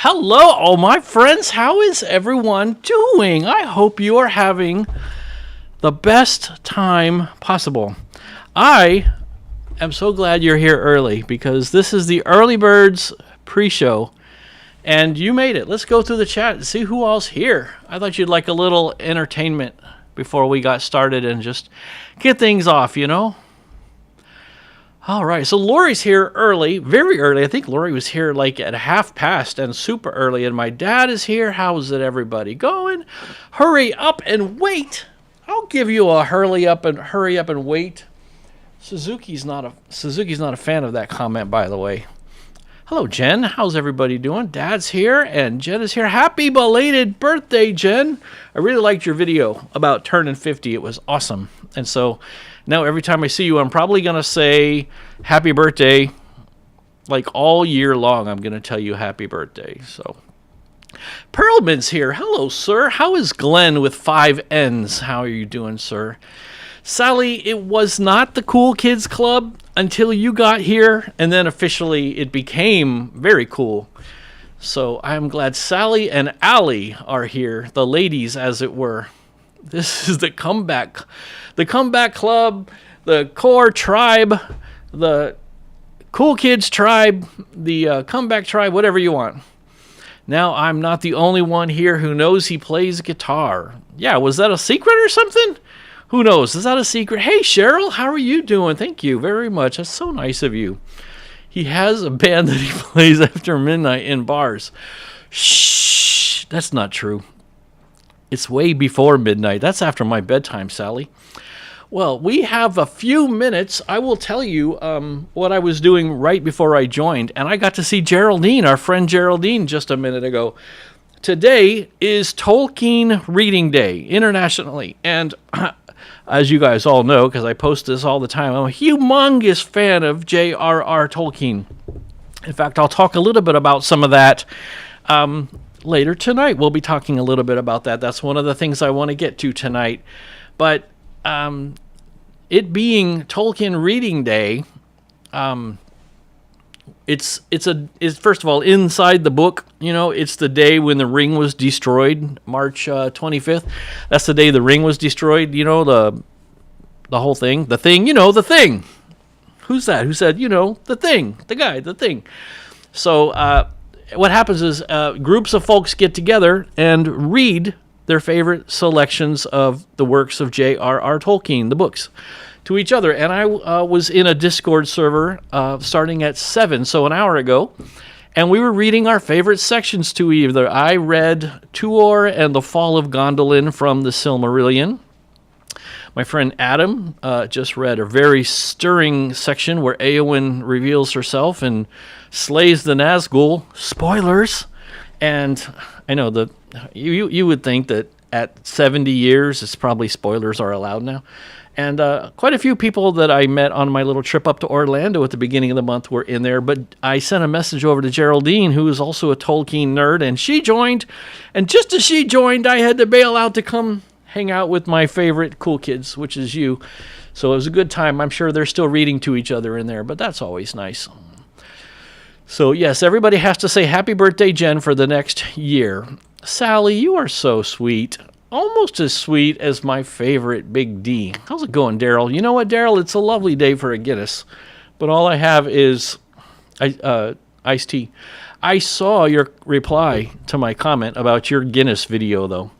Hello, all my friends. How is everyone doing? I hope you are having the best time possible. I am so glad you're here early because this is the Early Birds pre-show, and you made it. Let's go through the chat and see who all's here. I thought you'd like a little entertainment before we got started and just get things off, you know? All right, so Lori's here early, very early. I think Lori was here like at 1:30 and super early. And my dad is here. How's it, everybody going? Hurry up and wait. I'll give you a hurry up and wait. Suzuki's not a fan of that comment, by the way. Hello, Jen. How's everybody doing? Dad's here and Jen is here. Happy belated birthday, Jen. I really liked your video about turning 50. It was awesome. And so now every time I see you, I'm probably going to say happy birthday. Like all year long, I'm going to tell you happy birthday. So Pearlman's here. Hello, sir. How is Glenn with 5 N's? How are you doing, sir? Sally, it was not the Cool Kids Club until you got here, and then officially it became very cool. So I'm glad Sally and Allie are here, the ladies, as it were. This is the comeback club, the core tribe, the cool kids tribe, the comeback tribe, whatever you want. Now I'm not the only one here who knows he plays guitar. Yeah, was that a secret or something? Who knows? Is that a secret? Hey, Cheryl, how are you doing? Thank you very much. That's so nice of you. He has a band that he plays after midnight in bars. Shh, that's not true. It's way before midnight. That's after my bedtime, Sally. Well, we have a few minutes. I will tell you what I was doing right before I joined. And I got to see Geraldine, our friend Geraldine, just a minute ago. Today is Tolkien Reading Day internationally. And as you guys all know, because I post this all the time, I'm a humongous fan of J.R.R. Tolkien. In fact, I'll talk a little bit about some of that later tonight. We'll be talking a little bit about that. That's one of the things I want to get to tonight. But it being Tolkien Reading Day, it's first of all inside the book. You know, it's the day when the ring was destroyed, March 25th. That's the day the ring was destroyed. You know, the whole thing, the thing. You know, the thing. Who's that? Who said, you know, the thing? The guy, the thing. So what happens is groups of folks get together and read their favorite selections of the works of J.R.R. Tolkien, the books, to each other. And I was in a Discord server starting at 7, so an hour ago, and we were reading our favorite sections to each other. I read Tuor and the Fall of Gondolin from the Silmarillion. My friend Adam just read a very stirring section where Éowyn reveals herself and slays the Nazgul. Spoilers! And I know you would think that at 70 years, it's probably spoilers are allowed now. And quite a few people that I met on my little trip up to Orlando at the beginning of the month were in there. But I sent a message over to Geraldine, who is also a Tolkien nerd, and she joined. And just as she joined, I had to bail out to come hang out with my favorite cool kids, which is you. So it was a good time. I'm sure they're still reading to each other in there, but that's always nice. So yes, everybody has to say happy birthday, Jen, for the next year. Sally, you are so sweet. Almost as sweet as my favorite Big D. How's it going, Daryl? You know what, Daryl? It's a lovely day for a Guinness, but all I have is iced tea. I saw your reply to my comment about your Guinness video, though.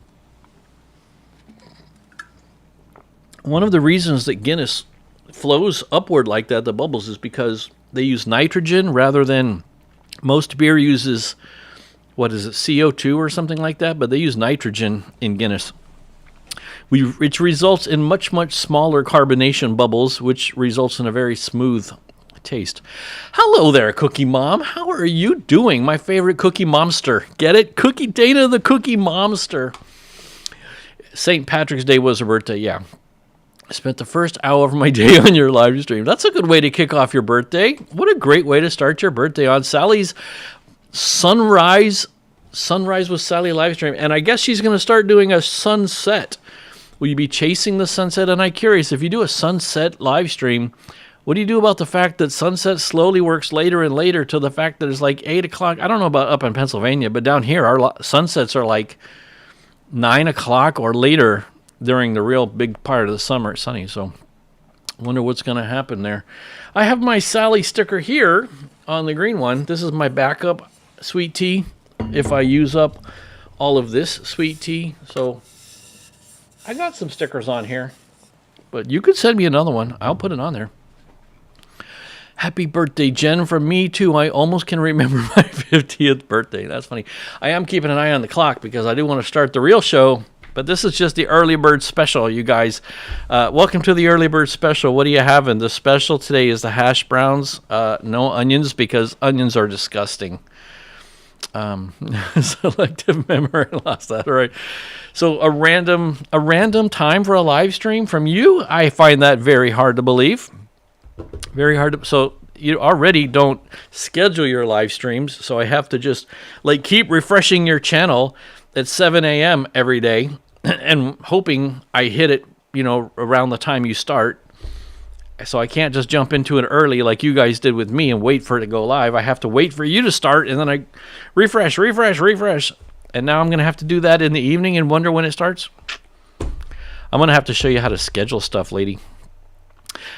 One of the reasons that Guinness flows upward like that, the bubbles, is because they use nitrogen rather than most beer uses, what is it, CO2 or something like that, but they use nitrogen in Guinness, which results in much, much smaller carbonation bubbles, which results in a very smooth taste. Hello there, Cookie Mom. How are you doing? My favorite Cookie Momster. Get it? Cookie Dana the Cookie Momster. St. Patrick's Day was her birthday, yeah. I spent the first hour of my day on your live stream. That's a good way to kick off your birthday. What a great way to start your birthday on Sally's Sunrise with Sally live stream. And I guess she's going to start doing a sunset. Will you be chasing the sunset? And I'm curious, if you do a sunset live stream, What do you do about the fact that sunset slowly works later and later to the fact that it's like 8 o'clock? I don't know about up in Pennsylvania, but down here, our sunsets are like 9 o'clock or later during the real big part of the summer. It's sunny, so I wonder what's going to happen there. I have my Sally sticker here on the green one. This is my backup sweet tea if I use up all of this sweet tea. So I got some stickers on here, but you could send me another one. I'll put it on there. Happy birthday, Jen, from me, too. I almost can remember my 50th birthday. That's funny. I am keeping an eye on the clock because I do want to start the real show, but this is just the early bird special, you guys. Welcome to the early bird special. What are you having? The special today is the hash browns. No onions because onions are disgusting. Selective memory, I lost that. All right. So a random time for a live stream from you? I find that very hard to believe. Very hard to, so you already don't schedule your live streams, so I have to just like keep refreshing your channel at 7 a.m. every day and hoping I hit it, around the time you start. So I can't just jump into it early like you guys did with me and wait for it to go live. I have to wait for you to start, and then I refresh. And now I'm going to have to do that in the evening and wonder when it starts. I'm going to have to show you how to schedule stuff, lady.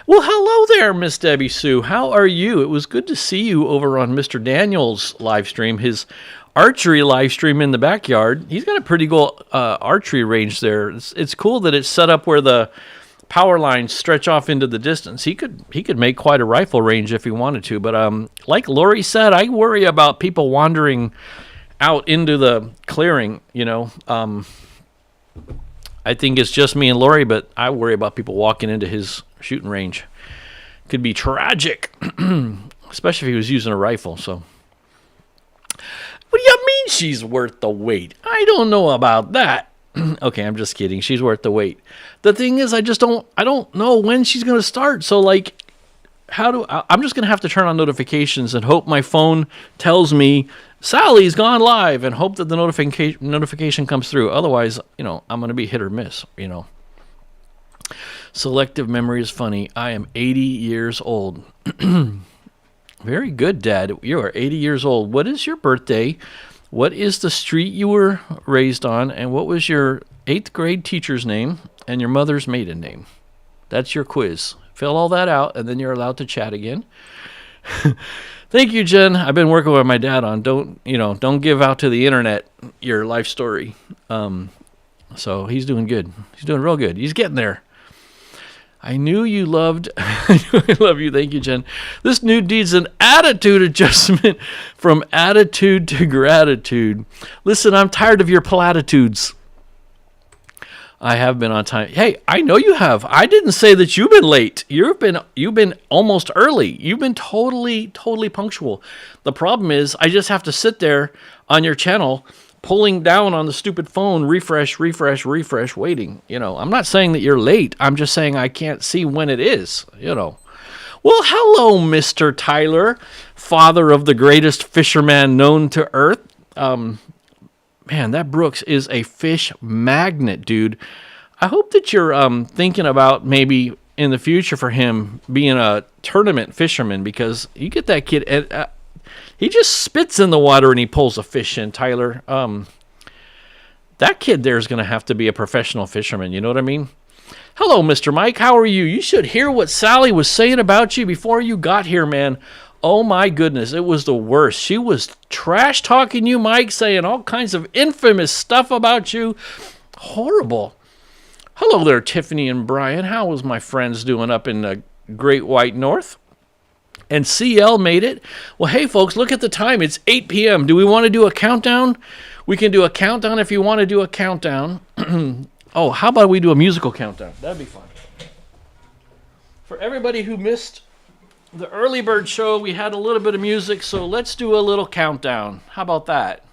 Well, hello there, Miss Debbie Sue. How are you? It was good to see you over on Mr. Daniel's live stream, his archery live stream in the backyard. He's got a pretty cool archery range there. It's cool that it's set up where the power lines stretch off into the distance. He could make quite a rifle range if he wanted to. But like Lori said, I worry about people wandering out into the clearing, I think it's just me and Lori, but I worry about people walking into his shooting range. Could be tragic, especially if he was using a rifle. So, what do you mean she's worth the wait? I don't know about that. Okay, I'm just kidding. She's worth the wait. The thing is, I don't know when she's going to start. So, like, I'm just going to have to turn on notifications and hope my phone tells me Sally's gone live and hope that the notification comes through. Otherwise, I'm going to be hit or miss, Selective memory is funny. I am 80 years old. Very good, Dad. You are 80 years old. What is your birthday? What is the street you were raised on? And what was your 8th grade teacher's name and your mother's maiden name? That's your quiz. Fill all that out, and then you're allowed to chat again. Thank you, Jen. I've been working with my dad on don't give out to the internet your life story. So he's doing good. He's doing real good. He's getting there. I knew you loved. I love you. Thank you, Jen. This new needs an attitude adjustment from attitude to gratitude. Listen, I'm tired of your platitudes. I have been on time. Hey, I know you have. I didn't say that you've been late. You've been almost early. You've been totally punctual. The problem is I just have to sit there on your channel pulling down on the stupid phone, refresh, waiting. I'm not saying that you're late. I'm just saying I can't see when it is, Well, hello, Mr. Tyler, father of the greatest fisherman known to earth. Man, that Brooks is a fish magnet, dude. I hope that you're thinking about maybe in the future for him being a tournament fisherman, because you get that kid, he just spits in the water and he pulls a fish in, Tyler. That kid there is going to have to be a professional fisherman, you know what I mean? Hello, Mr. Mike. How are you? You should hear what Sally was saying about you before you got here, man. Oh my goodness, it was the worst. She was trash talking you, Mike, saying all kinds of infamous stuff about you. Horrible. Hello there, Tiffany and Brian. How was my friends doing up in the Great White North? And CL made it. Well, hey, folks, look at the time. It's 8 p.m. Do we want to do a countdown? We can do a countdown if you want to do a countdown. Oh, how about we do a musical countdown? That'd be fun. For everybody who missed the early bird show, we had a little bit of music, so let's do a little countdown. How about that?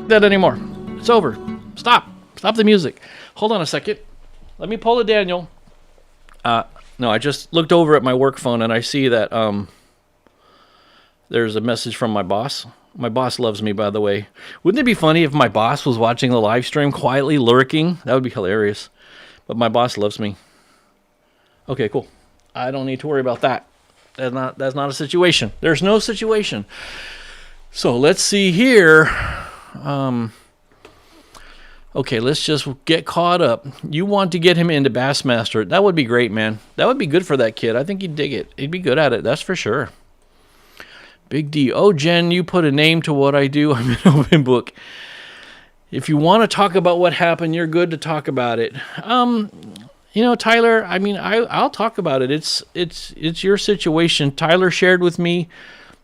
like that anymore. It's over. Stop the music. Hold on a second. Let me pull a Daniel. No, I just looked over at my work phone and I see that there's a message from my boss. My boss loves me, by the way. Wouldn't it be funny if my boss was watching the live stream quietly lurking? That would be hilarious. But my boss loves me. Okay, cool. I don't need to worry about that. That's not a situation. There's no situation. So let's see here. Okay, let's just get caught up. You want to get him into Bassmaster. That would be great, man. That would be good for that kid. I think he'd dig it. He'd be good at it. That's for sure. Big D. Oh, Jen, you put a name to what I do. I'm an open book. If you want to talk about what happened, you're good to talk about it. Tyler, I mean, I'll talk about it. It's your situation. Tyler shared with me,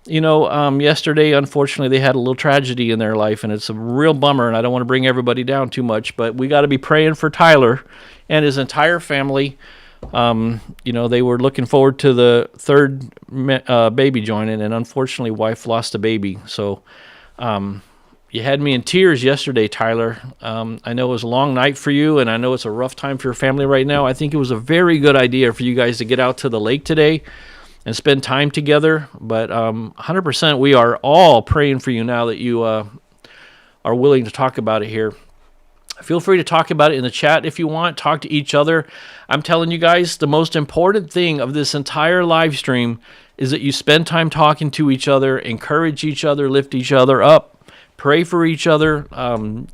yesterday, unfortunately, they had a little tragedy in their life, and it's a real bummer, and I don't want to bring everybody down too much, but we got to be praying for Tyler and his entire family. They were looking forward to the third baby joining, and unfortunately, wife lost a baby. So you had me in tears yesterday, Tyler. I know it was a long night for you, and I know it's a rough time for your family right now. I think it was a very good idea for you guys to get out to the lake today and spend time together. But 100%, we are all praying for you now that you are willing to talk about it here. Feel free to talk about it in the chat if you want. Talk to each other. I'm telling you guys, the most important thing of this entire live stream is that you spend time talking to each other, encourage each other, lift each other up, pray for each other,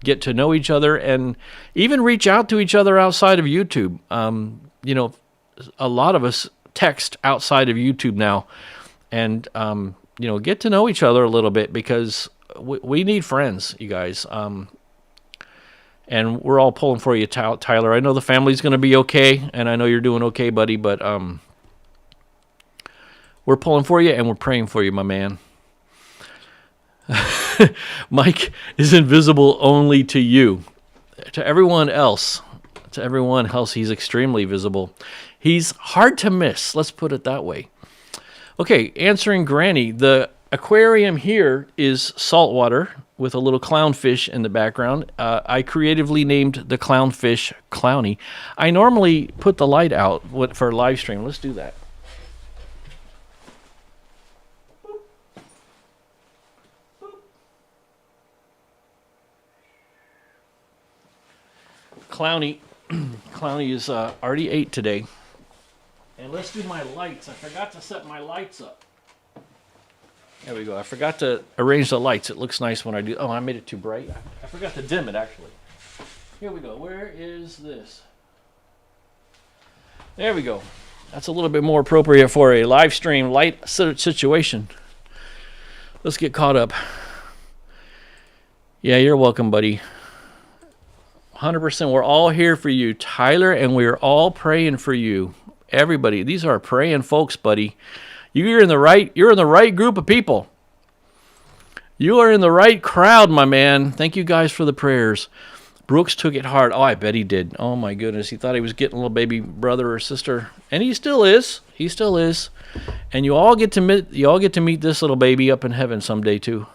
get to know each other, and even reach out to each other outside of YouTube. A lot of us text outside of YouTube now, and get to know each other a little bit, because we need friends, you guys. And we're all pulling for you, Tyler. I know the family's going to be okay, and I know you're doing okay, buddy, but we're pulling for you, and we're praying for you, my man. Mike is invisible only to you. To everyone else, he's extremely visible. He's hard to miss, let's put it that way. Okay, answering Granny. The aquarium here is saltwater with a little clownfish in the background. I creatively named the clownfish Clowny. I normally put the light out for a live stream. Let's do that. Clowny is already ate today. And let's do my lights. I forgot to set my lights up. There we go. I forgot to arrange the lights. It looks nice when I do. Oh, I made it too bright. I forgot to dim it, actually. Here we go. Where is this? There we go. That's a little bit more appropriate for a live stream light situation. Let's get caught up. Yeah, you're welcome, buddy. 100%. We're all here for you, Tyler, and we're all praying for you. Everybody. These are praying folks, buddy. You're in the right group of people. You are in the right crowd, my man. Thank you guys for the prayers. Brooks took it hard. Oh, I bet he did. Oh my goodness. He thought he was getting a little baby brother or sister. And he still is. He still is. And you all get to meet this little baby up in heaven someday too.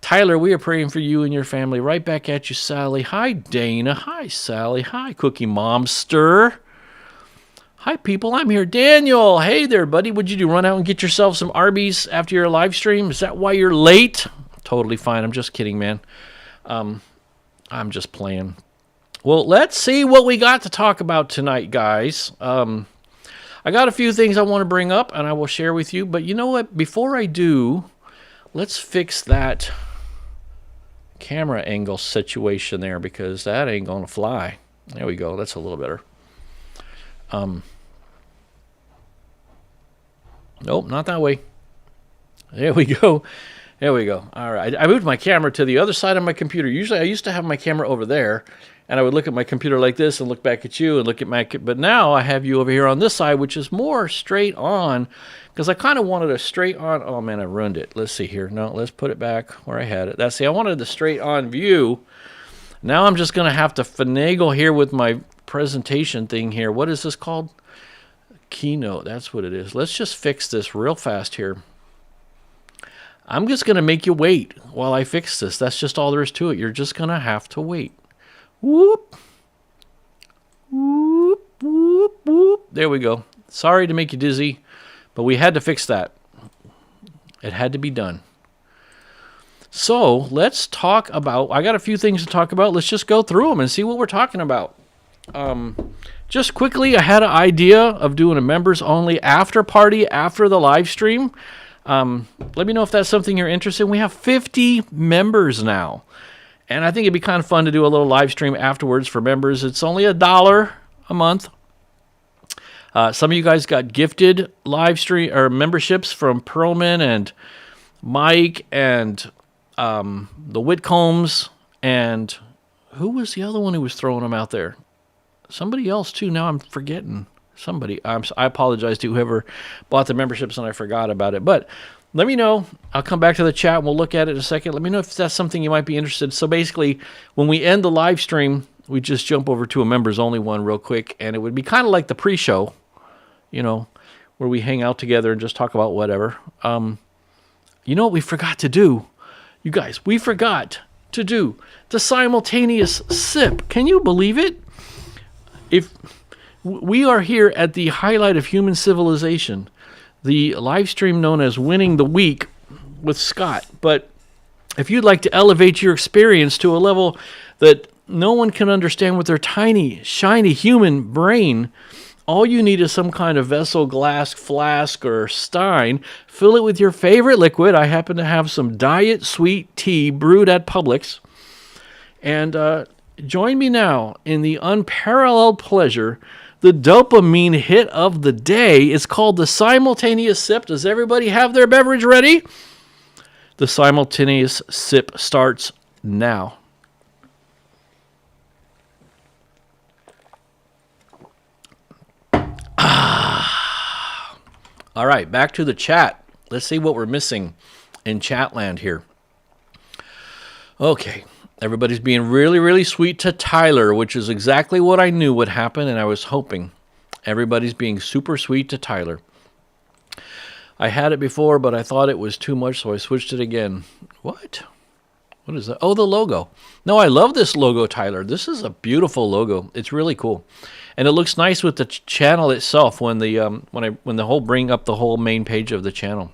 Tyler, we are praying for you and your family. Right back at you, Sally. Hi, Dana. Hi, Sally. Hi, Cookie Momster. Hi, people. I'm here. Daniel. Hey there, buddy. What'd you do? Run out and get yourself some Arby's after your live stream? Is that why you're late? Totally fine. I'm just kidding, man. I'm just playing. Well, let's see what we got to talk about tonight, guys. I got a few things I want to bring up, and I will share with you. But you know what? Before I do, let's fix that camera angle situation there, because that ain't going to fly. There we go. That's a little better. Nope, not that way. There we go. There we go. All right. I moved my camera to the other side of my computer. Usually I used to have my camera over there, and I would look at my computer like this and look back at you and look at but now I have you over here on this side, which is more straight on, because I kind of wanted a straight on. Oh, man, I ruined it. Let's see here. No, let's put it back where I had it. I wanted the straight on view. Now I'm just going to have to finagle here with my presentation thing here. What is this called? Keynote. That's what it is. Let's just fix this real fast here. I'm just going to make you wait while I fix this. That's just all there is to it. You're just going to have to wait. Whoop. Whoop, whoop, whoop. There we go. Sorry to make you dizzy, but we had to fix that. It had to be done. So let's talk about, I got a few things to talk about. Let's just go through them and see what we're talking about. Just quickly, I had an idea of doing a members only after party after the live stream. Let me know if that's something you're interested in. We have 50 members now. And I think it'd be kind of fun to do a little live stream afterwards for members. It's only $1 a month. Some of you guys got gifted live stream or memberships from Perlman and Mike and the Whitcombs. And who was the other one who was throwing them out there? Somebody else too. Now I'm forgetting. Somebody. I apologize to whoever bought the memberships and I forgot about it. But let me know. I'll come back to the chat and we'll look at it in a second. Let me know if that's something you might be interested in. So basically, when we end the live stream, we just jump over to a members only one real quick. And it would be kind of like the pre-show, where we hang out together and just talk about whatever. You know what we forgot to do? You guys, we forgot to do the simultaneous sip. Can you believe it? If we are here at the highlight of human civilization, the live stream known as Winning the Week with Scott. But if you'd like to elevate your experience to a level that no one can understand with their tiny, shiny human brain, all you need is some kind of vessel, glass, flask, or stein. Fill it with your favorite liquid. I happen to have some diet sweet tea brewed at Publix. And join me now in the unparalleled pleasure, the dopamine hit of the day. It's called the simultaneous sip. Does everybody have their beverage ready? The simultaneous sip starts now. All right, back to the chat. Let's see what we're missing in Chatland here. Okay, everybody's being really, really sweet to Tyler, which is exactly what I knew would happen, and I was hoping. Everybody's being super sweet to Tyler. I had it before, but I thought it was too much, so I switched it again. What? What is that? Oh, the logo. No, I love this logo, Tyler. This is a beautiful logo. It's really cool. And it looks nice with the channel itself when the whole bring up the whole main page of the channel.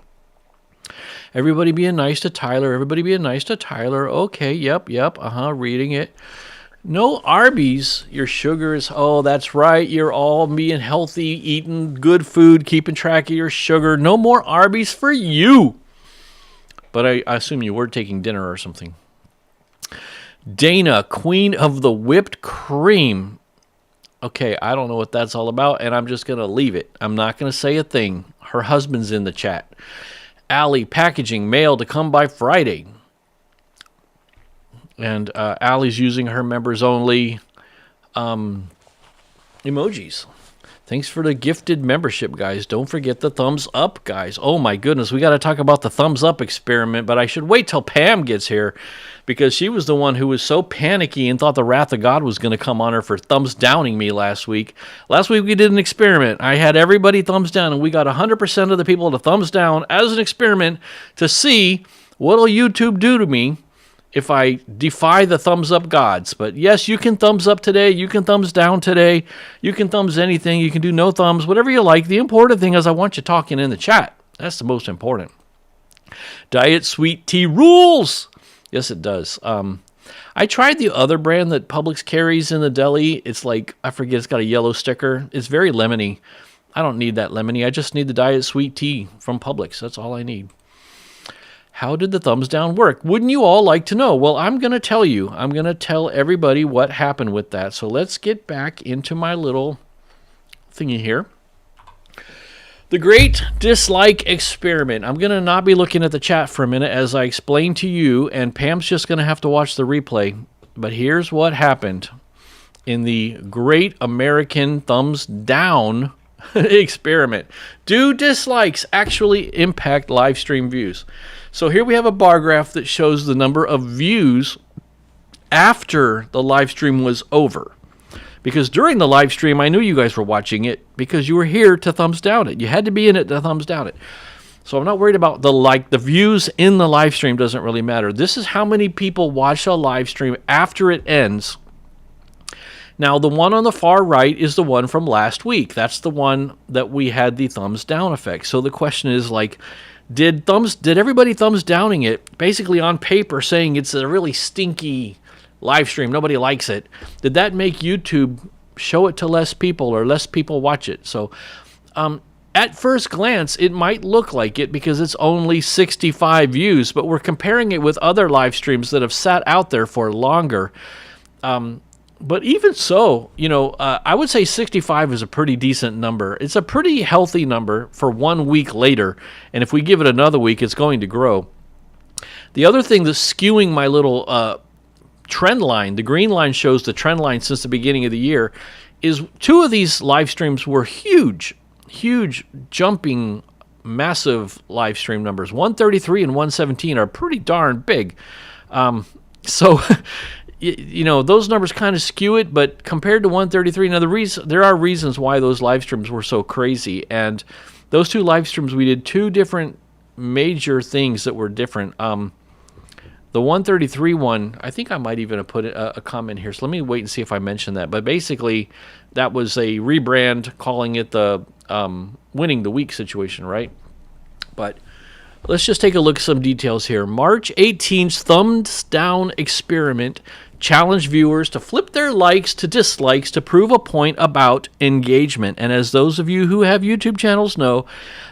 Everybody being nice to Tyler. Everybody being nice to Tyler. Okay, yep. Reading it. No Arby's. Your sugars. Oh, that's right. You're all being healthy, eating good food, keeping track of your sugar. No more Arby's for you. But I assume you were taking dinner or something. Dana, queen of the whipped cream. Okay, I don't know what that's all about, and I'm just going to leave it. I'm not going to say a thing. Her husband's in the chat. Allie, packaging, mail to come by Friday. And Allie's using her members only emojis. Thanks for the gifted membership, guys. Don't forget the thumbs up, guys. Oh, my goodness. We got to talk about the thumbs up experiment, but I should wait till Pam gets here because she was the one who was so panicky and thought the wrath of God was going to come on her for thumbs downing me last week. Last week we did an experiment. I had everybody thumbs down, and we got 100% of the people to thumbs down as an experiment to see what'll YouTube do to me if I defy the thumbs up gods. But yes, you can thumbs up today. You can thumbs down today. You can thumbs anything. You can do no thumbs, whatever you like. The important thing is I want you talking in the chat. That's the most important. Diet sweet tea rules. Yes, it does. I tried the other brand that Publix carries in the deli. It's like, I forget, it's got a yellow sticker. It's very lemony. I don't need that lemony. I just need the diet sweet tea from Publix. That's all I need. How did the thumbs down work? Wouldn't you all like to know? Well, I'm going to tell you. I'm going to tell everybody what happened with that. So let's get back into my little thingy here. The great dislike experiment. I'm going to not be looking at the chat for a minute as I explain to you, and Pam's just going to have to watch the replay. But here's what happened in the great American thumbs down experiment. Do dislikes actually impact live stream views? So here we have a bar graph that shows the number of views after the live stream was over. Because during the live stream, I knew you guys were watching it because you were here to thumbs down it. You had to be in it to thumbs down it. So I'm not worried about the views in the live stream doesn't really matter. This is how many people watch a live stream after it ends. Now, the one on the far right is the one from last week. That's the one that we had the thumbs down effect. So the question is, like, did everybody thumbs downing it, basically on paper saying it's a really stinky live stream, nobody likes it, did that make YouTube show it to less people or less people watch it? So at first glance, it might look like it because it's only 65 views, but we're comparing it with other live streams that have sat out there for longer. But even so, I would say 65 is a pretty decent number. It's a pretty healthy number for 1 week later, and if we give it another week, it's going to grow. The other thing that's skewing my little trend line, the green line shows the trend line since the beginning of the year, is 2 of these live streams were huge, jumping, massive live stream numbers. 133 and 117 are pretty darn big. So... those numbers kind of skew it, but compared to 133, now there are reasons why those live streams were so crazy, and those 2 live streams, we did 2 different major things that were different. The 133 one, I think I might even have put a comment here, so let me wait and see if I mention that, but basically, that was a rebrand, calling it the winning the week situation, right? But let's just take a look at some details here. March 18th thumbs down experiment challenged viewers to flip their likes to dislikes to prove a point about engagement. And as those of you who have YouTube channels know,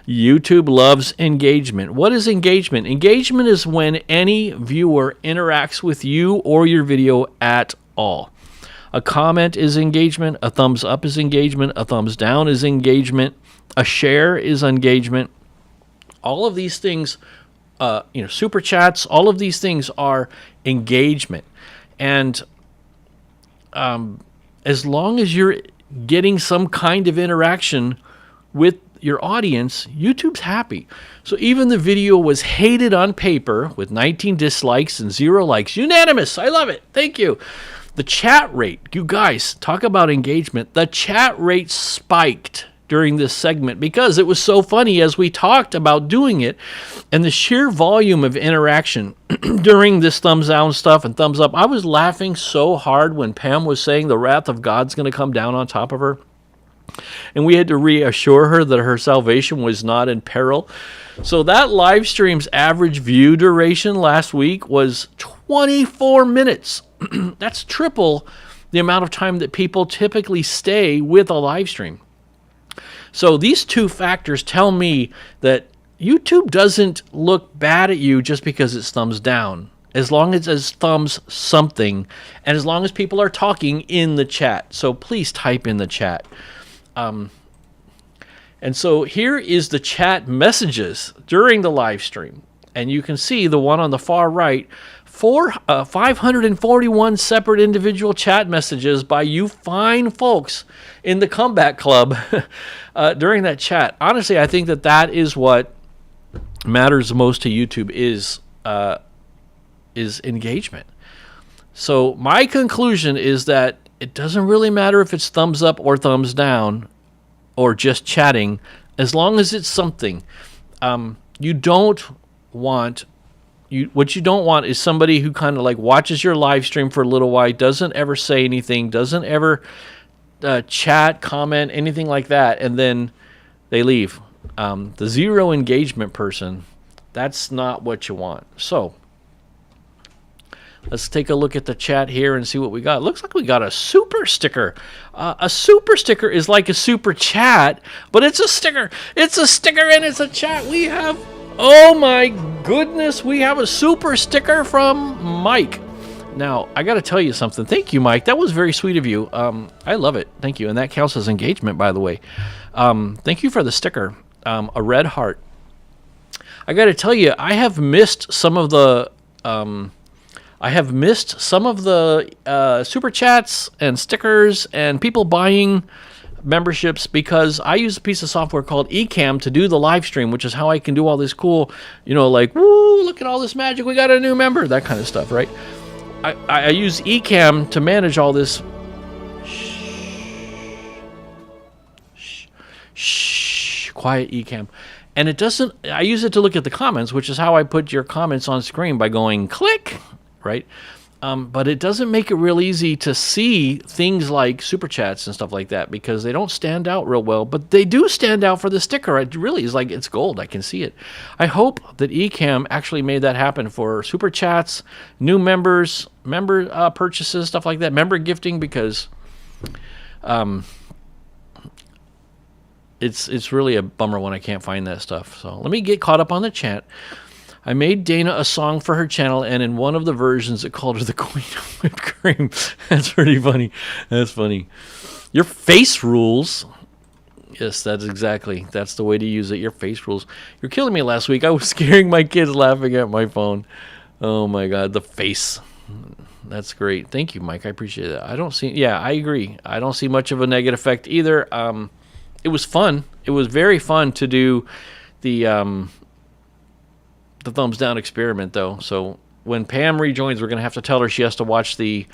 YouTube loves engagement. What is engagement? Engagement is when any viewer interacts with you or your video at all. A comment is engagement, a thumbs up is engagement, a thumbs down is engagement, a share is engagement. All of these things, super chats, all of these things are engagement. And as long as you're getting some kind of interaction with your audience, YouTube's happy. So even the video was hated on paper with 19 dislikes and 0 likes. Unanimous. I love it. Thank you. The chat rate, you guys, talk about engagement. The chat rate spiked during this segment because it was so funny as we talked about doing it, and the sheer volume of interaction during this thumbs down stuff and thumbs up. I was laughing so hard when Pam was saying the wrath of God's going to come down on top of her, and we had to reassure her that her salvation was not in peril. So that live stream's average view duration last week was 24 minutes. That's triple the amount of time that people typically stay with a live stream. So these 2 factors tell me that YouTube doesn't look bad at you just because it's thumbs down, as long as it's thumbs something, and as long as people are talking in the chat. So please type in the chat. And so here is the chat messages during the live stream. And you can see the one on the far right, 541 separate individual chat messages by you fine folks in the Comeback Club during that chat. Honestly, I think that is what matters most to YouTube is engagement. So my conclusion is that it doesn't really matter if it's thumbs up or thumbs down or just chatting, as long as it's something. What you don't want is somebody who kind of like watches your live stream for a little while, doesn't ever say anything, doesn't ever chat, comment, anything like that, and then they leave. The 0 engagement person, that's not what you want. So let's take a look at the chat here and see what we got. It looks like we got a super sticker. A super sticker is like a super chat, but it's a sticker. It's a sticker and it's a chat. We have... Oh my goodness, we have a super sticker from Mike. Now, I got to tell you something. Thank you, Mike. That was very sweet of you. I love it. Thank you. And that counts as engagement, by the way. Thank you for the sticker. A red heart. I got to tell you, I have missed some of the super chats and stickers and people buying memberships because I use a piece of software called Ecamm to do the live stream, which is how I can do all this cool, like, woo, look at all this magic, we got a new member, that kind of stuff, right? I use Ecamm to manage all this. Shh, quiet, Ecamm. And it doesn't, I use it to look at the comments, which is how I put your comments on screen by going click, right? But it doesn't make it real easy to see things like super chats and stuff like that because they don't stand out real well, but they do stand out for the sticker. It really is like it's gold. I can see it. I hope that Ecamm actually made that happen for super chats, new members, member purchases, stuff like that, member gifting, because it's really a bummer when I can't find that stuff. So let me get caught up on the chat. I made Dana a song for her channel, and in one of the versions, it called her the Queen of Whipped Cream. That's pretty funny. That's funny. Your face rules. Yes, that's the way to use it. Your face rules. You're killing me last week. I was scaring my kids laughing at my phone. Oh, my God. The face. That's great. Thank you, Mike. I appreciate that. I agree. I don't see much of a negative effect either. It was fun. It was very fun to do the thumbs down experiment, though. So when Pam rejoins, we're going to have to tell her she has to watch the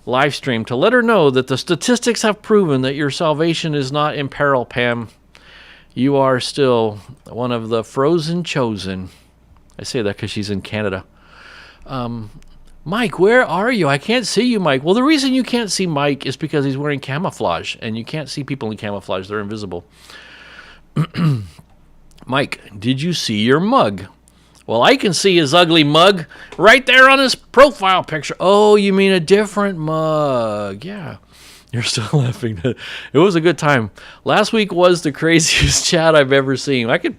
live stream to let her know that the statistics have proven that your salvation is not in peril, Pam. You are still one of the frozen chosen. I say that because she's in Canada. Mike, where are you? I can't see you, Mike. Well, the reason you can't see Mike is because he's wearing camouflage, and you can't see people in camouflage. They're invisible. Mike, did you see your mug? Well, I can see his ugly mug right there on his profile picture. Oh, you mean a different mug. Yeah. You're still laughing. It was a good time. Last week was the craziest chat I've ever seen. I could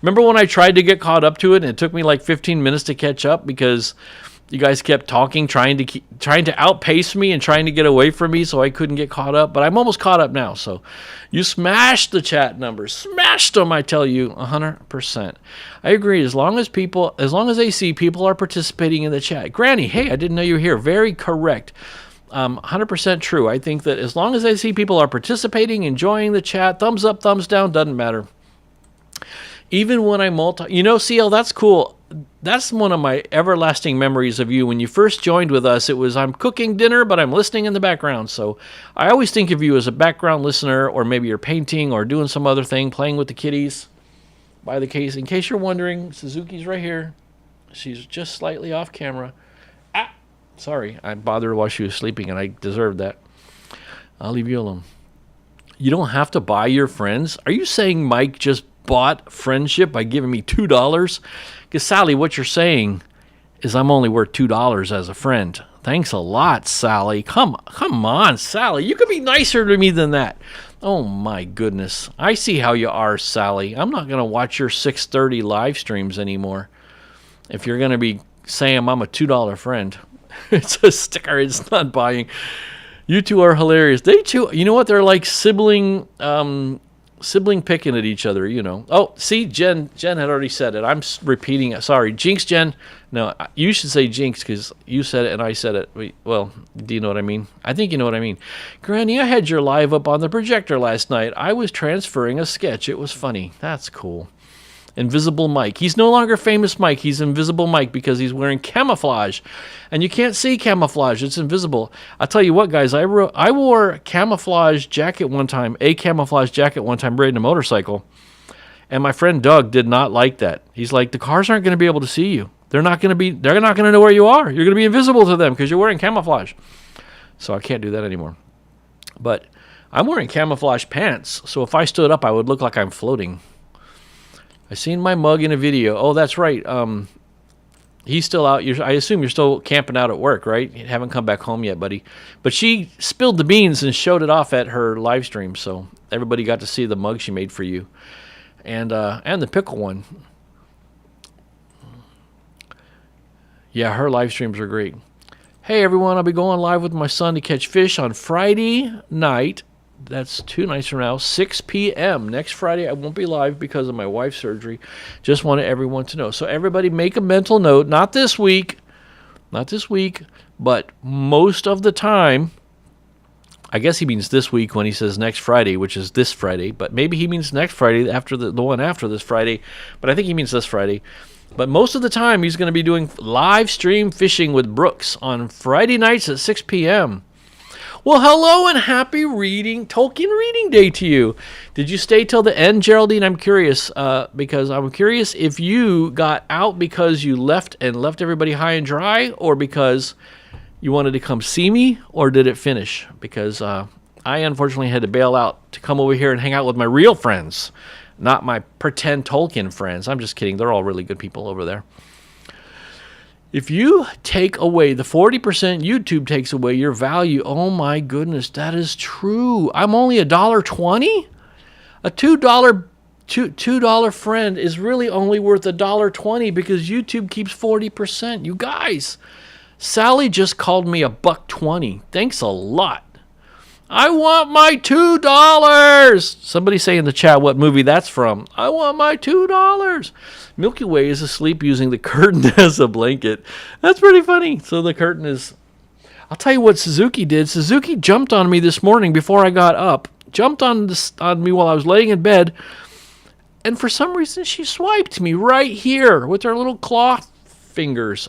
remember when I tried to get caught up to it, and it took me like 15 minutes to catch up because you guys kept talking, trying to outpace me and trying to get away from me, so I couldn't get caught up. But I'm almost caught up now. So you smashed the chat numbers, smashed them. I tell you, 100%. I agree. As long as they see people are participating in the chat. Granny, hey, I didn't know you were here. Very correct. 100% true. I think that as long as I see people are participating, enjoying the chat, thumbs up, thumbs down, doesn't matter. Even when I CL, that's cool. That's one of my everlasting memories of you. When you first joined with us, it was I'm cooking dinner, but I'm listening in the background. So I always think of you as a background listener, or maybe you're painting or doing some other thing, playing with the kitties. In case you're wondering, Suzuki's right here. She's just slightly off camera. Sorry, I bothered her while she was sleeping, and I deserved that. I'll leave you alone. You don't have to buy your friends. Are you saying Mike just bought friendship by giving me $2? Because, Sally, what you're saying is I'm only worth $2 as a friend. Thanks a lot, Sally. Come on, Sally. You could be nicer to me than that. Oh, my goodness. I see how you are, Sally. I'm not going to watch your 6:30 live streams anymore. If you're going to be saying I'm a $2 friend. It's a sticker. It's not buying. You two are hilarious. They too. You know what? They're like sibling picking at each other. Oh, see, Jen had already said it. I'm repeating it. Sorry, Jinx, Jen. No, you should say Jinx because you said it and I said it. Well, do you know what I mean? I think you know what I mean. Granny, I had your live up on the projector last night. I was transferring a sketch. It was funny. That's cool. Invisible Mike. He's no longer famous Mike. He's Invisible Mike because he's wearing camouflage. And you can't see camouflage. It's invisible. I'll tell you what, guys. I wore a camouflage jacket one time riding a motorcycle. And my friend Doug did not like that. He's like, the cars aren't going to be able to see you. They're not going to know where you are. You're going to be invisible to them because you're wearing camouflage. So I can't do that anymore. But I'm wearing camouflage pants. So if I stood up, I would look like I'm floating. I seen my mug in a video. Oh, that's right. He's still out. I assume you're still camping out at work, right? You haven't come back home yet, buddy. But she spilled the beans and showed it off at her live stream, so everybody got to see the mug she made for you, and the pickle one. Yeah, her live streams are great. Hey, everyone, I'll be going live with my son to catch fish on Friday night. That's 2 nights from now, 6 p.m. Next Friday, I won't be live because of my wife's surgery. Just wanted everyone to know. So everybody make a mental note, not this week, but most of the time. I guess he means this week when he says next Friday, which is this Friday. But maybe he means next Friday, after the one after this Friday. But I think he means this Friday. But most of the time, he's going to be doing live stream fishing with Brooks on Friday nights at 6 p.m. Well, hello and happy Tolkien Reading Day to you. Did you stay till the end, Geraldine? I'm curious because I'm curious if you got out because you left everybody high and dry, or because you wanted to come see me, or did it finish? Because I unfortunately had to bail out to come over here and hang out with my real friends, not my pretend Tolkien friends. I'm just kidding. They're all really good people over there. If you take away the 40% YouTube takes away your value, oh my goodness, that is true. I'm only $1.20? A $2 friend is really only worth $1.20 because YouTube keeps 40%. You guys, Sally just called me $1.20. Thanks a lot. I want my $2. Somebody say in the chat what movie that's from. I want my $2. Milky Way is asleep using the curtain as a blanket. That's pretty funny. So the curtain is... I'll tell you what Suzuki did. Suzuki jumped on me this morning before I got up. Jumped on me while I was laying in bed. And for some reason, she swiped me right here with her little claw fingers.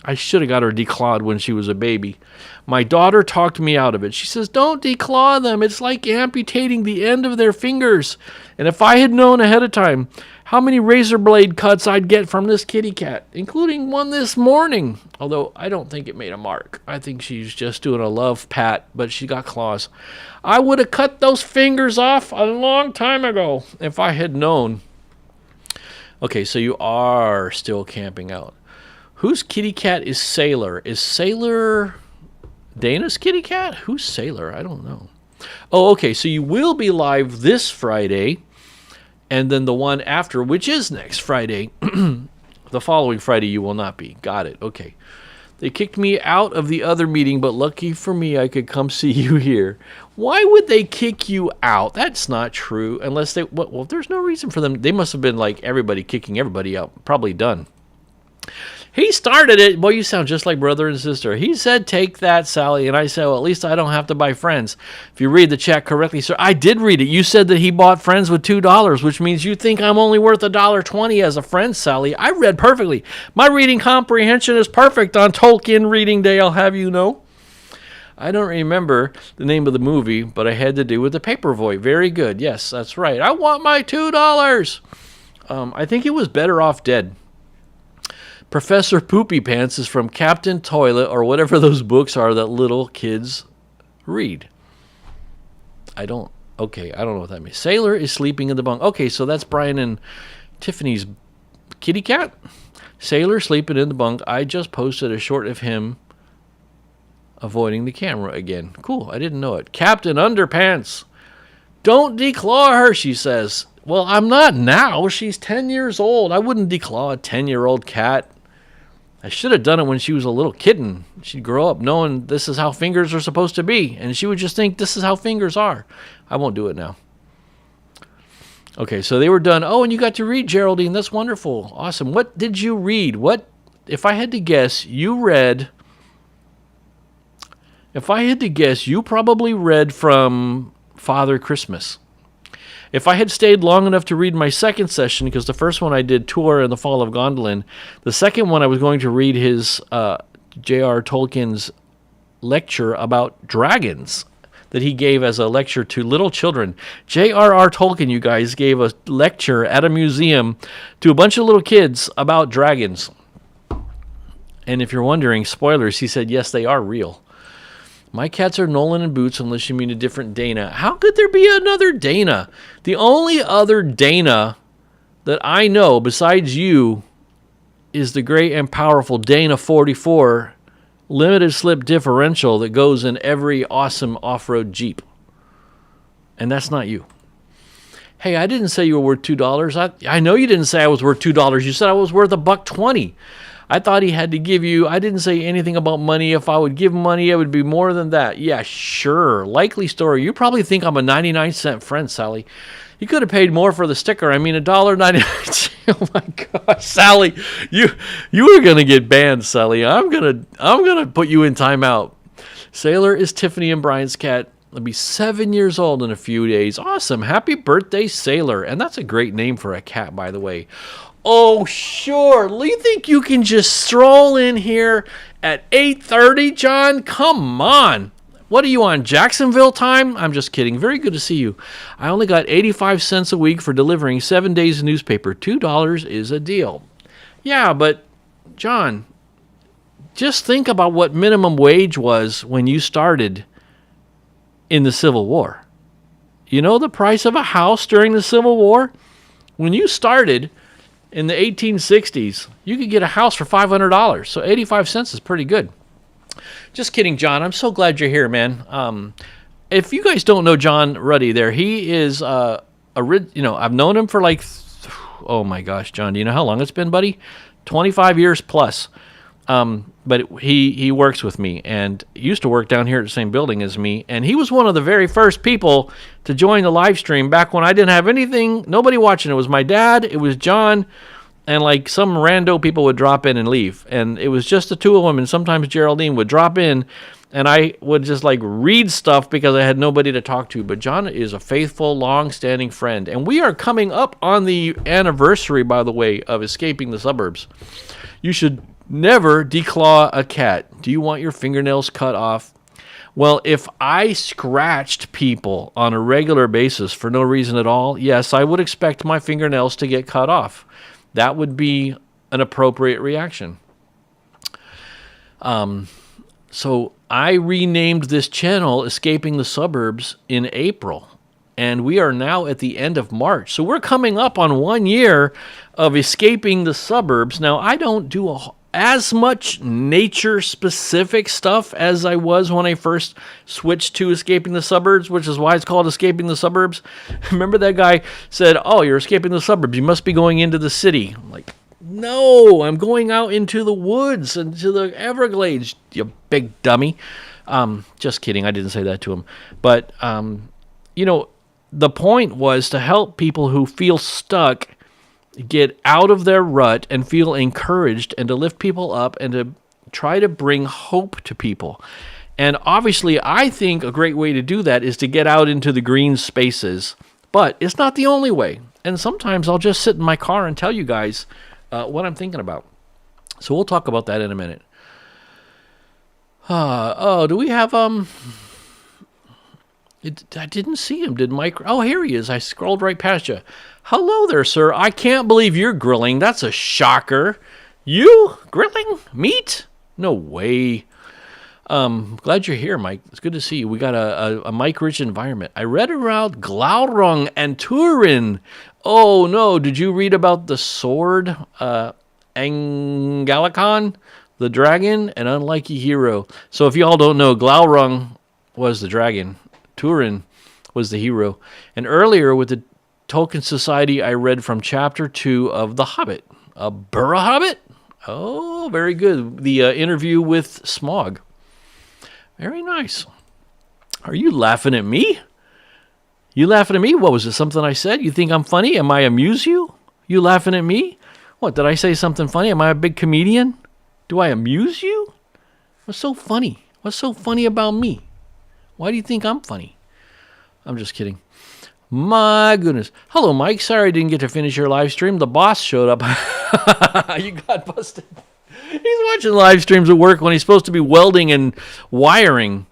I should have got her declawed when she was a baby. My daughter talked me out of it. She says, don't declaw them. It's like amputating the end of their fingers. And if I had known ahead of time how many razor blade cuts I'd get from this kitty cat, including one this morning. Although I don't think it made a mark. I think she's just doing a love pat, but she got claws. I would have cut those fingers off a long time ago if I had known. Okay, so you are still camping out. Whose kitty cat is Sailor? Is Sailor Dana's kitty cat? Who's Sailor? I don't know. Oh, okay. So you will be live this Friday, and then the one after, which is next Friday. The following Friday you will not be. Got it. Okay. They kicked me out of the other meeting, but lucky for me, I could come see you here. Why would they kick you out? That's not true. Unless they... Well, there's no reason for them. They must have been like everybody kicking everybody out. Probably done. He started it. Boy, you sound just like brother and sister. He said, take that, Sally. And I said, well, at least I don't have to buy Friends. If you read the chat correctly, sir, I did read it. You said that he bought Friends with $2, which means you think I'm only worth $1.20 as a friend, Sally. I read perfectly. My reading comprehension is perfect on Tolkien Reading Day, I'll have you know. I don't remember the name of the movie, but I had to do with the Paperboy. Very good. Yes, that's right. I want my $2. I think it was Better Off Dead. Professor Poopy Pants is from Captain Toilet or whatever those books are that little kids read. I don't know what that means. Sailor is sleeping in the bunk. Okay, so that's Brian and Tiffany's kitty cat. Sailor sleeping in the bunk. I just posted a short of him avoiding the camera again. Cool, I didn't know it. Captain Underpants. Don't declaw her, she says. Well, I'm not now. She's 10 years old. I wouldn't declaw a 10-year-old cat. I should have done it when she was a little kitten. She'd grow up knowing this is how fingers are supposed to be, and she would just think this is how fingers are. I won't do it now. Okay, so they were done. Oh, and you got to read, Geraldine. That's wonderful. Awesome. What did you read? If I had to guess, you probably read from Father Christmas. If I had stayed long enough to read my second session, because the first one I did Tour and the Fall of Gondolin, the second one I was going to read his J.R. Tolkien's lecture about dragons that he gave as a lecture to little children. J.R.R. Tolkien, you guys, gave a lecture at a museum to a bunch of little kids about dragons. And if you're wondering, spoilers, he said, yes, they are real. My cats are Nolan and Boots, unless you mean a different Dana. How could there be another Dana? The only other Dana that I know besides you is the great and powerful Dana 44 limited slip differential that goes in every awesome off-road Jeep. And that's not you. Hey, I didn't say you were worth $2. I know you didn't say I was worth $2. You said I was worth $1.20. I thought he had to give you... I didn't say anything about money. If I would give money, it would be more than that. Yeah, sure. Likely story. You probably think I'm a 99-cent friend, Sally. You could have paid more for the sticker. I mean, $1.99. Oh my gosh, Sally, you are gonna get banned, Sally. I'm gonna put you in timeout. Sailor is Tiffany and Brian's cat. It'll be 7 years old in a few days. Awesome. Happy birthday, Sailor. And that's a great name for a cat, by the way. Oh, sure. You think you can just stroll in here at 8:30, John? Come on. What are you on, Jacksonville time? I'm just kidding. Very good to see you. I only got 85 cents a week for delivering 7 days of newspaper. $2 is a deal. Yeah, but, John, just think about what minimum wage was when you started in the Civil War. You know the price of a house during the Civil War? When you started in the 1860s, you could get a house for $500. So 85 cents is pretty good. Just kidding, John. I'm so glad you're here, man. If you guys don't know John Ruddy there, he is, I've known him for oh my gosh, John, do you know how long it's been, buddy? 25 years plus. But he works with me and used to work down here at the same building as me. And he was one of the very first people to join the live stream back when I didn't have anything, nobody watching. It was my dad, it was John, and some rando people would drop in and leave. And it was just the two of them, and sometimes Geraldine would drop in, and I would just read stuff because I had nobody to talk to. But John is a faithful, long-standing friend. And we are coming up on the anniversary, by the way, of Escaping the Suburbs. You should never declaw a cat. Do you want your fingernails cut off? Well, if I scratched people on a regular basis for no reason at all, yes, I would expect my fingernails to get cut off. That would be an appropriate reaction. So I renamed this channel Escaping the Suburbs in April, and we are now at the end of March. So we're coming up on 1 year of Escaping the Suburbs. Now, I don't do as much nature-specific stuff as I was when I first switched to Escaping the Suburbs, which is why it's called Escaping the Suburbs. Remember that guy said, "Oh, you're escaping the suburbs. You must be going into the city." I'm like, no, I'm going out into the woods, into the Everglades, you big dummy. Just kidding. I didn't say that to him. But, the point was to help people who feel stuck get out of their rut and feel encouraged, and to lift people up and to try to bring hope to people. And obviously, I think a great way to do that is to get out into the green spaces. But it's not the only way. And sometimes I'll just sit in my car and tell you guys what I'm thinking about. So we'll talk about that in a minute. Do we have... I didn't see him. Did Mike? Oh, here he is. I scrolled right past you. Hello there, sir. I can't believe you're grilling. That's a shocker. You grilling meat? No way. Glad you're here, Mike. It's good to see you. We got a Mike-rich environment. I read around Glaurung and Turin. Oh, no. Did you read about the sword? Angalikon, the dragon, an unlikely hero. So if y'all don't know, Glaurung was the dragon. Turin was the hero. And earlier with the Tolkien Society, I read from Chapter 2 of The Hobbit. A Burra Hobbit? Oh, very good. The interview with Smaug. Very nice. Are you laughing at me? You laughing at me? What was it, something I said? You think I'm funny? Am I amuse you? You laughing at me? What, did I say something funny? Am I a big comedian? Do I amuse you? What's so funny? What's so funny about me? Why do you think I'm funny? I'm just kidding. My goodness. Hello, Mike. Sorry I didn't get to finish your live stream. The boss showed up. You got busted. He's watching live streams at work when he's supposed to be welding and wiring.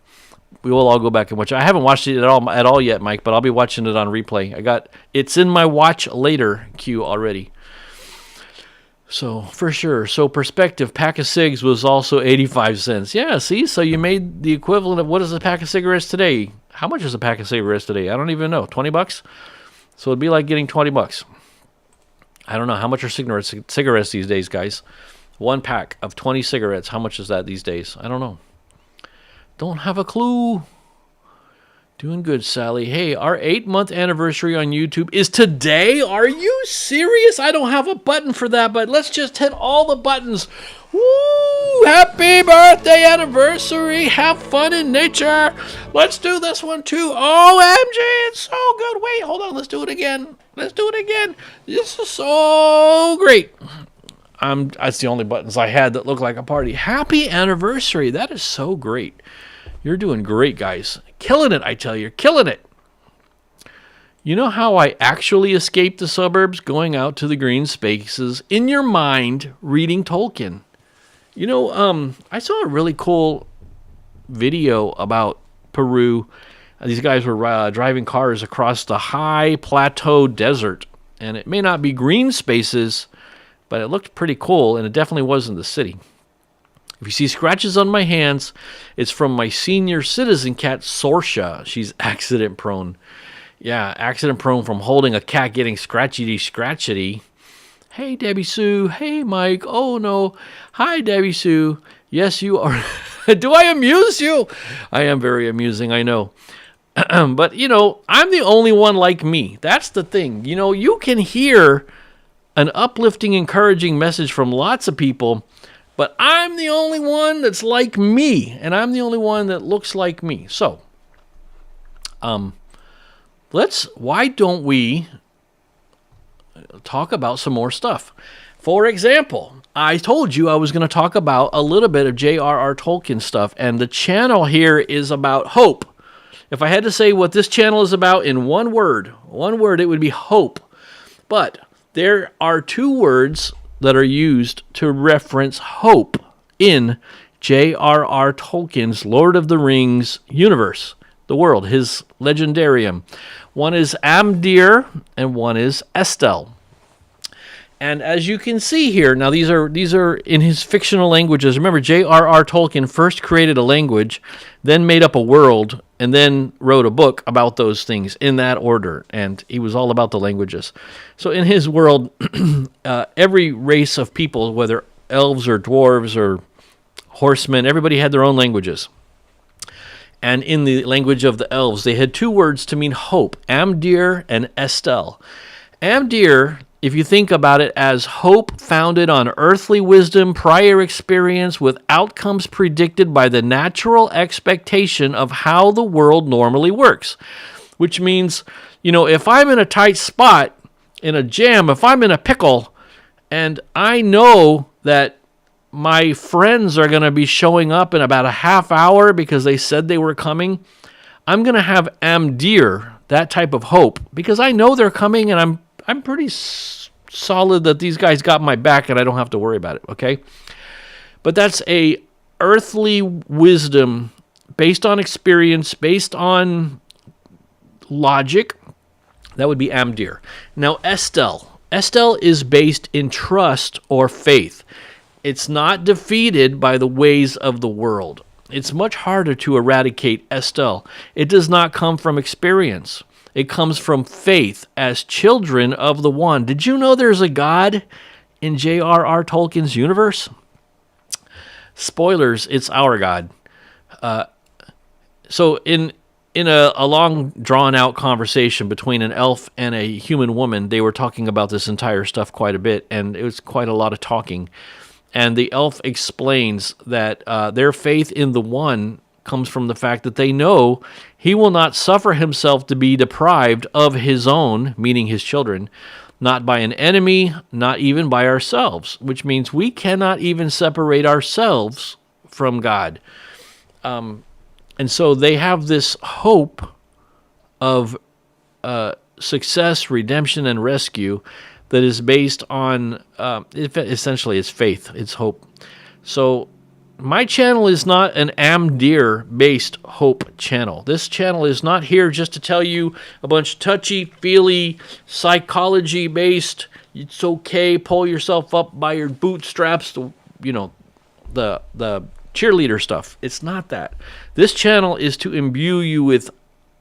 We will all go back and watch it. I haven't watched it at all yet, Mike, but I'll be watching it on replay. It's in my watch later queue already. So, for sure. So, perspective, pack of cigs was also 85 cents. Yeah, see? So, you made the equivalent of what is a pack of cigarettes today? How much is a pack of cigarettes today? I don't even know. 20 bucks? So, it'd be like getting 20 bucks. I don't know. How much are cigarettes these days, guys? One pack of 20 cigarettes. How much is that these days? I don't know. Don't have a clue. Doing good, Sally. Hey, our 8-month anniversary on YouTube is today. Are you serious? I don't have a button for that, but let's just hit all the buttons. Woo! Happy birthday anniversary. Have fun in nature. Let's do this one too. OMG, it's so good. Wait, hold on. Let's do it again. This is so great. That's the only buttons I had that look like a party. Happy anniversary. That is so great. You're doing great, guys. Killing it, I tell you. Killing it. You know how I actually escaped the suburbs? Going out to the green spaces in your mind, reading Tolkien. I saw a really cool video about Peru. These guys were driving cars across the high plateau desert. And it may not be green spaces, but it looked pretty cool, and it definitely wasn't the city. If you see scratches on my hands, it's from my senior citizen cat, Sorsha. She's accident prone. Yeah, accident prone from holding a cat getting scratchety. Hey, Debbie Sue. Hey, Mike. Oh, no. Hi, Debbie Sue. Yes, you are. Do I amuse you? I am very amusing, I know. But, I'm the only one like me. That's the thing. You can hear an uplifting, encouraging message from lots of people, but I'm the only one that's like me, and I'm the only one that looks like me. So, why don't we talk about some more stuff? For example, I told you I was going to talk about a little bit of J.R.R. Tolkien stuff, and the channel here is about hope. If I had to say what this channel is about in one word, it would be hope. But there are two words that are used to reference hope in J.R.R. Tolkien's Lord of the Rings universe, the world, his legendarium. One is Amdir and one is Estel. And as you can see here, now these are in his fictional languages. Remember, J.R.R. Tolkien first created a language, then made up a world, and then wrote a book about those things in that order. And he was all about the languages. So in his world, every race of people, whether elves or dwarves or horsemen, everybody had their own languages. And in the language of the elves, they had two words to mean hope, Amdir and Estel. Amdir, if you think about it as hope founded on earthly wisdom, prior experience with outcomes predicted by the natural expectation of how the world normally works. Which means, if I'm in a tight spot, in a jam, if I'm in a pickle, and I know that my friends are going to be showing up in about a half hour because they said they were coming, I'm going to have Amdir, that type of hope, because I know they're coming, and I'm pretty solid that these guys got my back and I don't have to worry about it, okay? But that's a earthly wisdom based on experience, based on logic. That would be Amdir. Now, Estel. Estel is based in trust or faith. It's not defeated by the ways of the world. It's much harder to eradicate Estel. It does not come from experience. It comes from faith as children of the One. Did you know there's a God in J.R.R. Tolkien's universe? Spoilers, it's our God. So in a long, drawn-out conversation between an elf and a human woman, they were talking about this entire stuff quite a bit, and it was quite a lot of talking. And the elf explains that their faith in the One comes from the fact that they know he will not suffer himself to be deprived of his own, meaning his children, not by an enemy, not even by ourselves, which means we cannot even separate ourselves from God. And so they have this hope of success, redemption, and rescue that is based on, essentially, it's faith, it's hope. So my channel is not an Amdir-based hope channel. This channel is not here just to tell you a bunch of touchy-feely, psychology-based, it's okay, pull yourself up by your bootstraps, the cheerleader stuff. It's not that. This channel is to imbue you with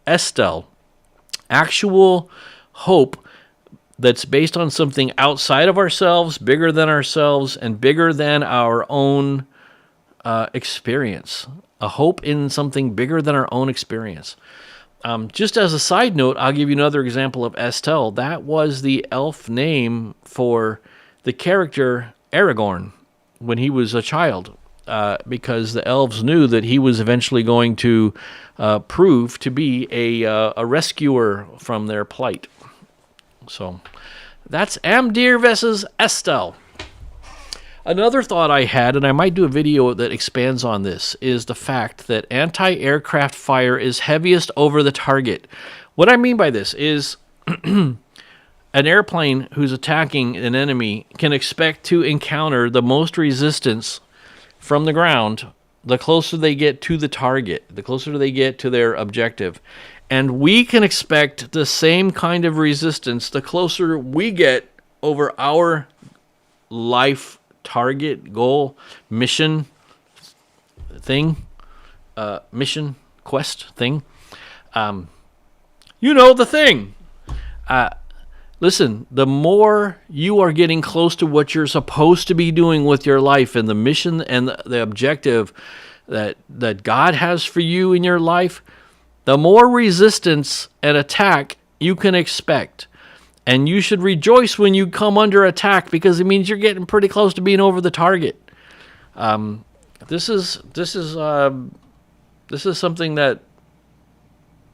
Estel, actual hope that's based on something outside of ourselves, bigger than ourselves, and bigger than our own experience. A hope in something bigger than our own experience. Just as a side note, I'll give you another example of Estel. That was the elf name for the character Aragorn when he was a child, because the elves knew that he was eventually going to prove to be a rescuer from their plight. So that's Amdir versus Estel. Another thought I had, and I might do a video that expands on this, is the fact that anti-aircraft fire is heaviest over the target. What I mean by this is an airplane who's attacking an enemy can expect to encounter the most resistance from the ground the closer they get to the target, the closer they get to their objective. And we can expect the same kind of resistance the closer we get over our life target, goal, mission thing, mission, quest thing. You know the thing. Listen, the more you are getting close to what you're supposed to be doing with your life and the mission and the objective that God has for you in your life, the more resistance and attack you can expect. And you should rejoice when you come under attack, because it means you're getting pretty close to being over the target. This is something that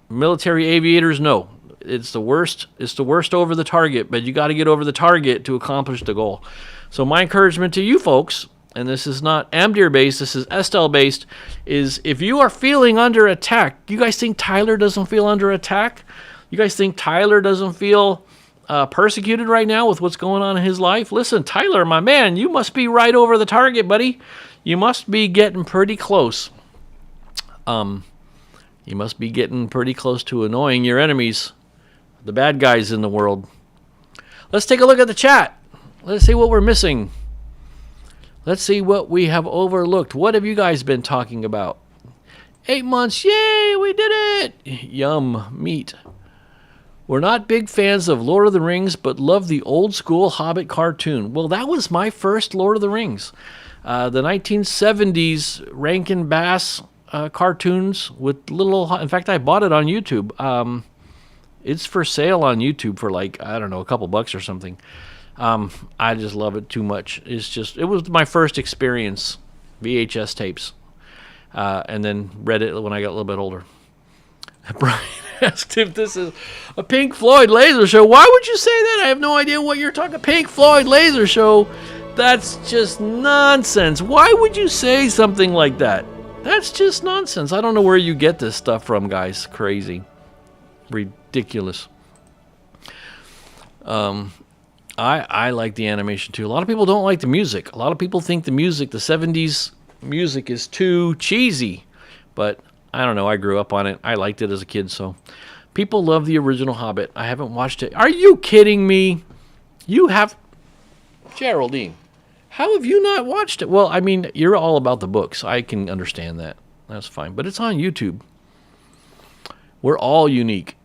military aviators know. It's the worst. It's the worst over the target, but you got to get over the target to accomplish the goal. So my encouragement to you folks, and this is not AMDIR based, this is Estelle based, is if you are feeling under attack, you guys think Tyler doesn't feel under attack? You guys think Tyler doesn't feel persecuted right now with what's going on in his life? Listen, Tyler, my man, you must be right over the target, buddy. You must be getting pretty close. You must be getting pretty close to annoying your enemies, the bad guys in the world. Let's take a look at the chat. Let's see what we're missing. Let's see what we have overlooked. What have you guys been talking about? 8 months. Yay, we did it. Yum, meat. We're not big fans of Lord of the Rings, but love the old school Hobbit cartoon. Well, that was my first Lord of the Rings. The 1970s Rankin Bass cartoons with little... In fact, I bought it on YouTube. It's for sale on YouTube for like, I don't know, a couple bucks or something. I just love it too much. It was my first experience, VHS tapes, and then read it when I got a little bit older. Brian asked if this is a Pink Floyd laser show. Why would you say that? I have no idea what you're talking. Pink Floyd laser show? That's just nonsense. Why would you say something like that? That's just nonsense. I don't know where you get this stuff from, guys. Crazy. Ridiculous. I like the animation too. A lot of people don't like the music. A lot of people think the music, the 70s music, is too cheesy. But I don't know. I grew up on it. I liked it as a kid. So people love the original Hobbit. I haven't watched it. Are you kidding me? You have... Geraldine, how have you not watched it? Well, I mean, you're all about the books. I can understand that. That's fine. But it's on YouTube. We're all unique.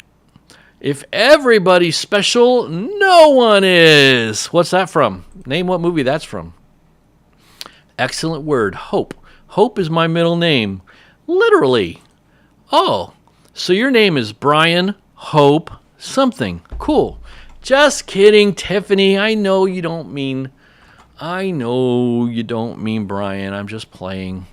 If everybody's special, no one is. What's that from? Name what movie that's from. Excellent word. Hope. Hope is my middle name. Literally. Oh, so your name is Brian Hope something. Cool. Just kidding, Tiffany. I know you don't mean Brian. I'm just playing.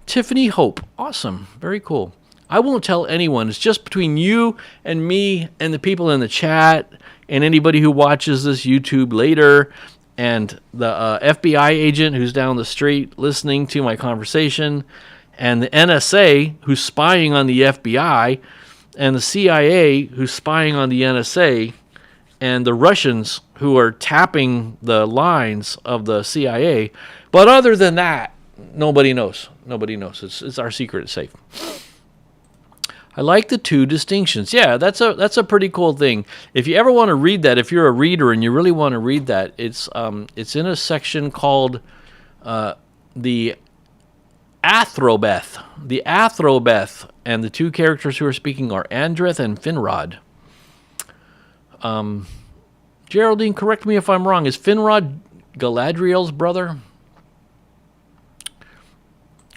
Tiffany Hope. Awesome. Very cool. I won't tell anyone. It's just between you and me and the people in the chat and anybody who watches this YouTube later and the FBI agent who's down the street listening to my conversation and the NSA who's spying on the FBI and the CIA who's spying on the NSA and the Russians who are tapping the lines of the CIA. But other than that, nobody knows. Nobody knows. It's our secret. It's safe. I like the two distinctions. Yeah, that's a pretty cool thing. If you ever want to read that, if you're a reader and you really want to read that, it's in a section called the Athrobeth. The Athrobeth, and the two characters who are speaking are Andreth and Finrod. Geraldine, correct me if I'm wrong. Is Finrod Galadriel's brother?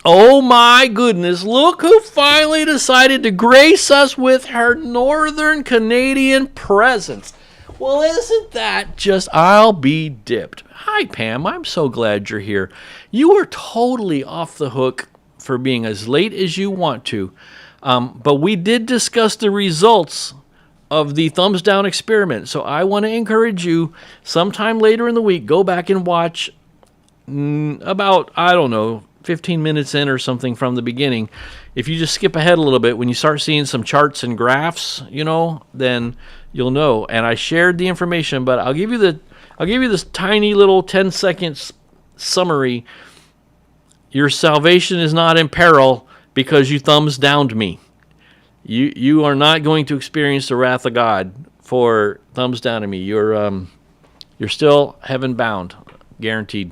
Oh my goodness, look who finally decided to grace us with her Northern Canadian presence. Well, isn't that just, I'll be dipped. Hi, Pam, I'm so glad you're here. You are totally off the hook for being as late as you want to. But we did discuss the results of the thumbs down experiment. So I want to encourage you, sometime later in the week, go back and watch about, 15 minutes in or something from the beginning. If you just skip ahead a little bit, when you start seeing some charts and graphs, then you'll know. And I shared the information, but I'll give you this tiny little 10 seconds summary. Your salvation is not in peril because you thumbs downed me. You are not going to experience the wrath of God for thumbs down to me. You're still heaven bound, guaranteed.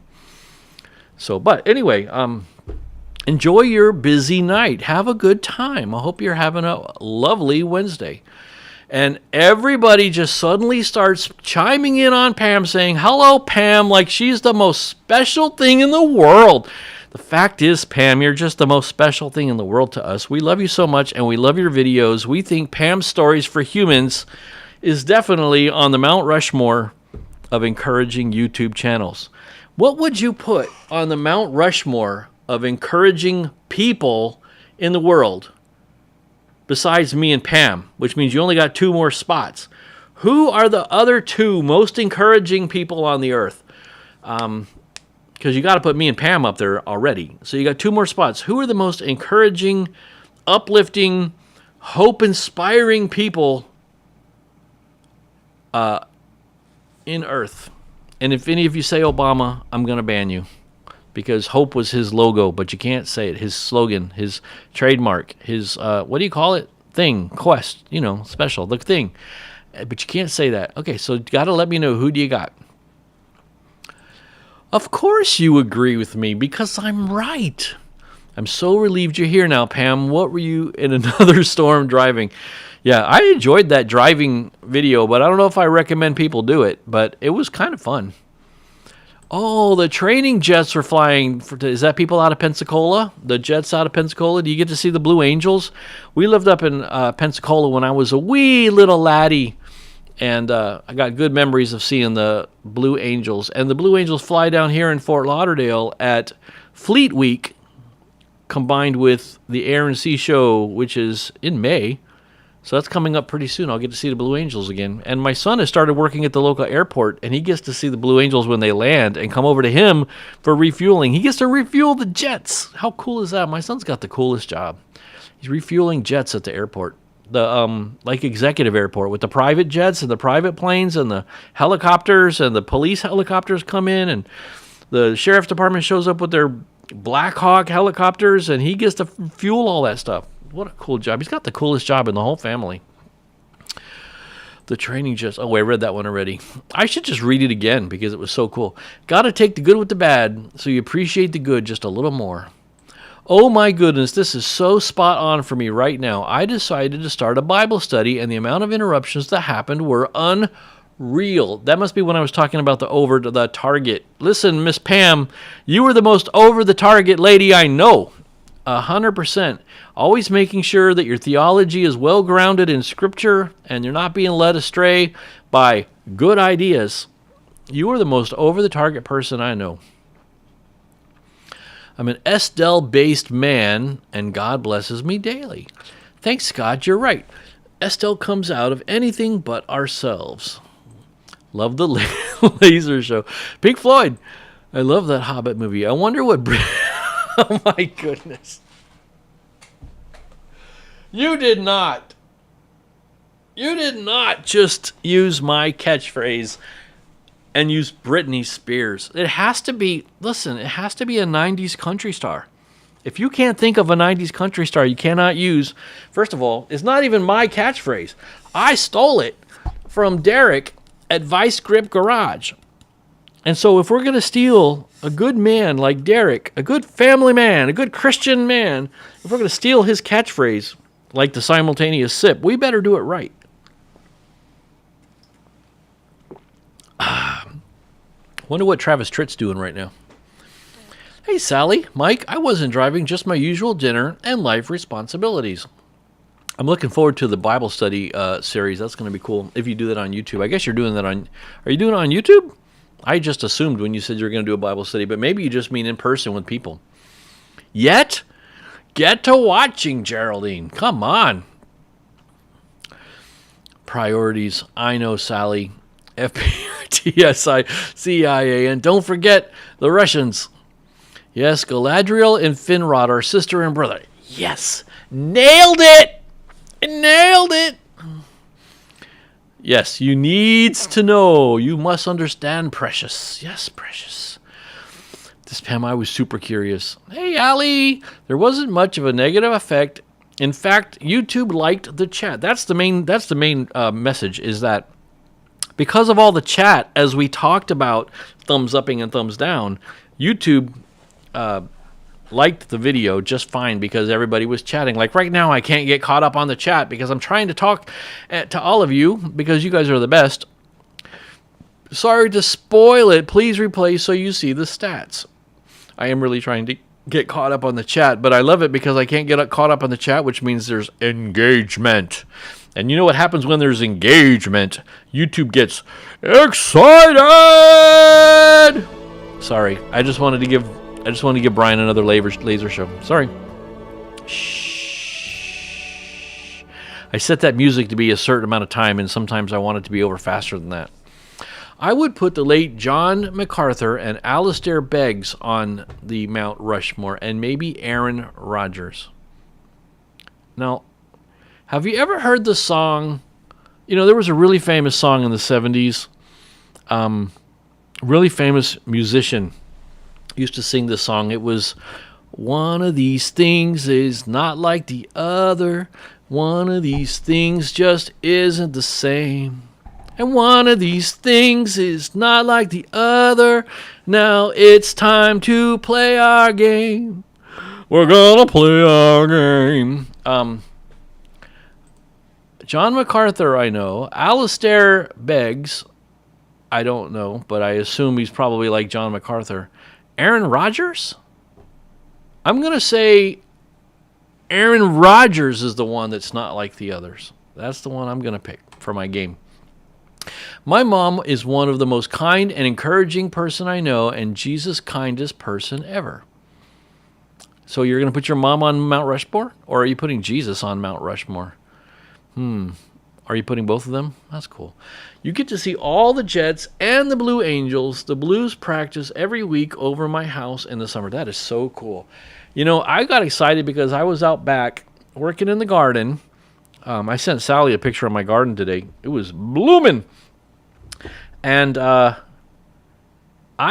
So, but anyway, enjoy your busy night. Have a good time. I hope you're having a lovely Wednesday. And everybody just suddenly starts chiming in on Pam, saying, "Hello, Pam," like she's the most special thing in the world. The fact is, Pam, you're just the most special thing in the world to us. We love you so much, and we love your videos. We think Pam's Stories for Humans is definitely on the Mount Rushmore of encouraging YouTube channels. What would you put on the Mount Rushmore of encouraging people in the world besides me and Pam, which means you only got 2 more spots? Who are the other 2 most encouraging people on the earth? Because you got to put me and Pam up there already. So you got 2 more spots. Who are the most encouraging, uplifting, hope-inspiring people in earth? And if any of you say Obama, I'm going to ban you. Because hope was his logo, but you can't say it. His slogan, his trademark, his, what do you call it? Thing, quest, special, the thing. But you can't say that. Okay, so you got to let me know, who do you got? Of course you agree with me, because I'm right. I'm so relieved you're here now, Pam. What were you in another storm driving? Yeah, I enjoyed that driving video, but I don't know if I recommend people do it, but it was kind of fun. Oh, the training jets were flying. Is that people out of Pensacola? The jets out of Pensacola? Do you get to see the Blue Angels? We lived up in Pensacola when I was a wee little laddie, and I got good memories of seeing the Blue Angels. And the Blue Angels fly down here in Fort Lauderdale at Fleet Week, combined with the Air and Sea Show, which is in May. So that's coming up pretty soon. I'll get to see the Blue Angels again. And my son has started working at the local airport, and he gets to see the Blue Angels when they land and come over to him for refueling. He gets to refuel the jets. How cool is that? My son's got the coolest job. He's refueling jets at the airport. The like executive airport with the private jets and the private planes and the helicopters, and the police helicopters come in, and the sheriff's department shows up with their Black Hawk helicopters, and he gets to fuel all that stuff. What a cool job. He's got the coolest job in the whole family. The training just... Oh, I read that one already. I should just read it again because it was so cool. Got to take the good with the bad so you appreciate the good just a little more. Oh my goodness, this is so spot on for me right now. I decided to start a Bible study, and the amount of interruptions that happened were unreal. That must be when I was talking about the over to the target. Listen, Miss Pam, you were the most over the target lady I know. 100%. Always making sure that your theology is well grounded in Scripture and you're not being led astray by good ideas. You are the most over-the-target person I know. I'm an Estelle-based man, and God blesses me daily. Thanks, God, you're right. Estelle comes out of anything but ourselves. Love the laser show. Pink Floyd. I love that Hobbit movie. I wonder what... Oh my goodness. You did not just use my catchphrase and use Britney Spears. It has to be, listen, it has to be a 90s country star. If you can't think of a 90s country star, you cannot use, first of all, it's not even my catchphrase. I stole it from Derek at Vice Grip Garage. And so if we're going to steal a good man like Derek, a good family man, a good Christian man, if we're going to steal his catchphrase like the simultaneous sip, we better do it right. Wonder what Travis Tritt's doing right now. Hey, Sally, Mike, I wasn't driving, just my usual dinner and life responsibilities. I'm looking forward to the Bible study series. That's going to be cool if you do that on YouTube. I guess you're doing that on... Are you doing it on YouTube? I just assumed when you said you were going to do a Bible study, but maybe you just mean in person with people. Yet, get to watching, Geraldine. Come on. Priorities. I know, Sally. FBI, TSI, CIA, and don't forget the Russians. Yes, Galadriel and Finrod are sister and brother. Yes. Nailed it. Nailed it. Yes, you needs to know. You must understand, precious. Yes, precious. This Pam, I was super curious. Hey, Allie, there wasn't much of a negative effect. In fact, YouTube liked the chat. That's the main message, is that because of all the chat, as we talked about thumbs upping and thumbs down, YouTube liked the video just fine because everybody was chatting. Like right now, I can't get caught up on the chat because I'm trying to talk to all of you because you guys are the best. Sorry to spoil it. Please replay so you see the stats. I am really trying to get caught up on the chat, but I love it because I can't get caught up on the chat, which means there's engagement. And you know what happens when there's engagement? YouTube gets excited. Sorry, I just wanted to give Brian another laser show. Sorry. Shh. I set that music to be a certain amount of time, and sometimes I want it to be over faster than that. I would put the late John MacArthur and Alistair Beggs on the Mount Rushmore, and maybe Aaron Rodgers. Now, have you ever heard the song? You know, there was a really famous song in the 70s. Really famous musician used to sing this song. It was, one of these things is not like the other. One of these things just isn't the same. And one of these things is not like the other. Now it's time to play our game. We're gonna play our game. John MacArthur, I know. Alistair Beggs, I don't know, but I assume he's probably like John MacArthur. Aaron Rodgers? I'm gonna say Aaron Rodgers is the one that's not like the others. That's the one I'm gonna pick for my game. My mom is one of the most kind and encouraging person I know, and Jesus' kindest person ever. So you're going to put your mom on Mount Rushmore? Or are you putting Jesus on Mount Rushmore? Are you putting both of them? That's cool. You get to see all the Jets and the Blue Angels. The Blues practice every week over my house in the summer. That is so cool. You know, I got excited because I was out back working in the garden. I sent Sally a picture of my garden today. It was blooming. And I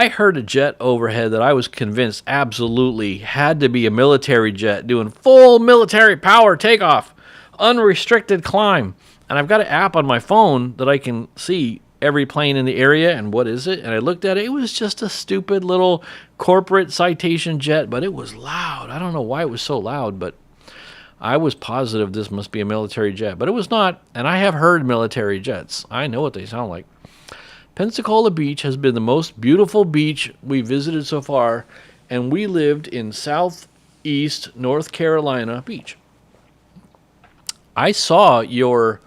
heard a jet overhead that I was convinced absolutely had to be a military jet doing full military power takeoff, unrestricted climb. And I've got an app on my phone that I can see every plane in the area and what is it. And I looked at it. It was just a stupid little corporate Citation jet, but it was loud. I don't know why it was so loud, but I was positive this must be a military jet, but it was not, and I have heard military jets. I know what they sound like. Pensacola Beach has been the most beautiful beach we visited so far, and we lived in southeast North Carolina Beach. I saw your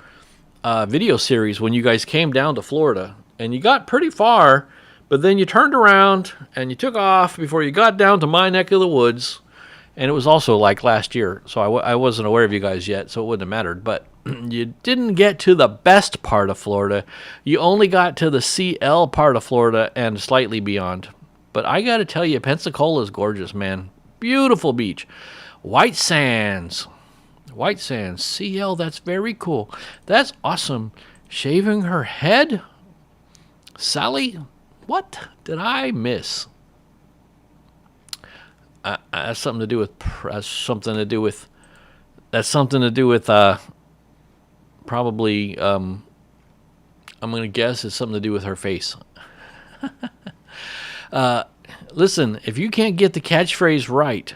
video series when you guys came down to Florida, and you got pretty far, but then you turned around and you took off before you got down to my neck of the woods. And it was also like last year, so I wasn't aware of you guys yet, so it wouldn't have mattered. But you didn't get to the best part of Florida. You only got to the CL part of Florida and slightly beyond. But I got to tell you, Pensacola is gorgeous, man. Beautiful beach. White sands. White sands. CL, that's very cool. That's awesome. Shaving her head? Sally, what did I miss? That's something to do with probably I'm going to guess it's something to do with her face. Listen, if you can't get the catchphrase right,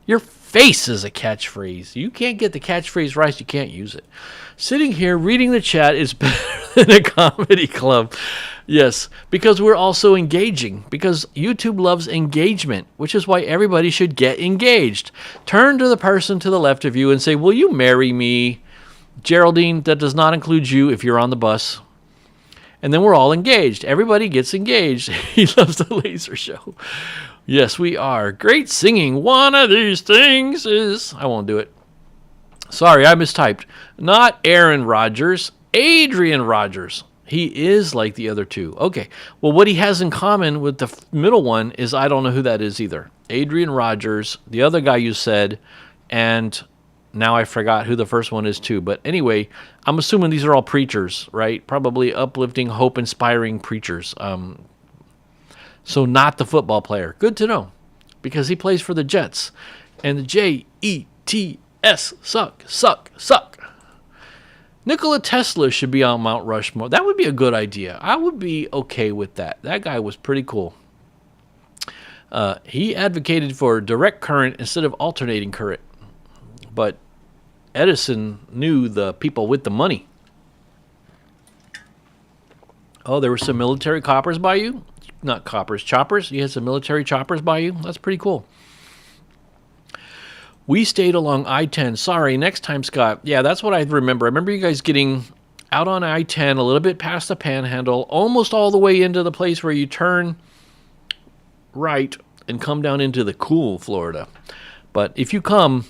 your face is a catchphrase. You can't get the catchphrase right, you can't use it. Sitting here reading the chat is better than a comedy club. Yes, because we're also engaging. Because YouTube loves engagement, which is why everybody should get engaged. Turn to the person to the left of you and say, will you marry me? Geraldine, that does not include you if you're on the bus. And then we're all engaged. Everybody gets engaged. He loves the laser show. Yes, we are. Great singing. One of these things is... I won't do it. Sorry, I mistyped. Not Aaron Rodgers. Adrian Rodgers. He is like the other two. Okay. Well, what he has in common with the middle one is I don't know who that is either. Adrian Rodgers, the other guy you said, and now I forgot who the first one is too. But anyway, I'm assuming these are all preachers, right? Probably uplifting, hope-inspiring preachers. So not the football player. Good to know, because he plays for the Jets. And the Jets suck. Nikola Tesla should be on Mount Rushmore. That would be a good idea. I would be okay with that. That guy was pretty cool. He advocated for direct current instead of alternating current. But Edison knew the people with the money. Oh, there were some military choppers by you? Not coppers, choppers? You had some military choppers by you? That's pretty cool. We stayed along I-10. Sorry, next time, Scott. Yeah, that's what I remember. I remember you guys getting out on I-10 a little bit past the Panhandle, almost all the way into the place where you turn right and come down into the cool Florida. But if you come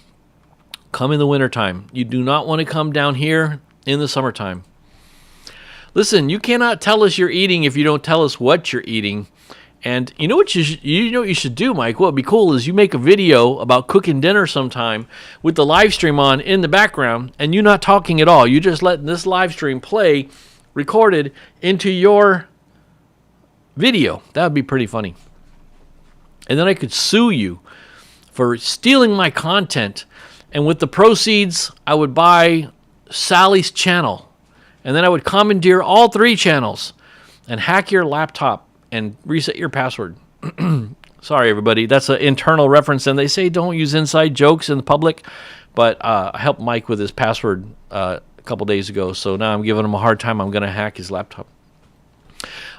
in the wintertime. You do not want to come down here in the summertime. Listen, you cannot tell us you're eating if you don't tell us what you're eating. And you know what you should do, Mike? What would be cool is you make a video about cooking dinner sometime with the live stream on in the background, and you not talking at all. You just letting this live stream play, recorded into your video. That would be pretty funny. And then I could sue you for stealing my content, and with the proceeds, I would buy Sally's channel, and then I would commandeer all 3 channels and hack your laptop and reset your password. Sorry, everybody. That's an internal reference, and they say don't use inside jokes in the public, but I helped Mike with his password a couple days ago, so now I'm giving him a hard time. I'm going to hack his laptop.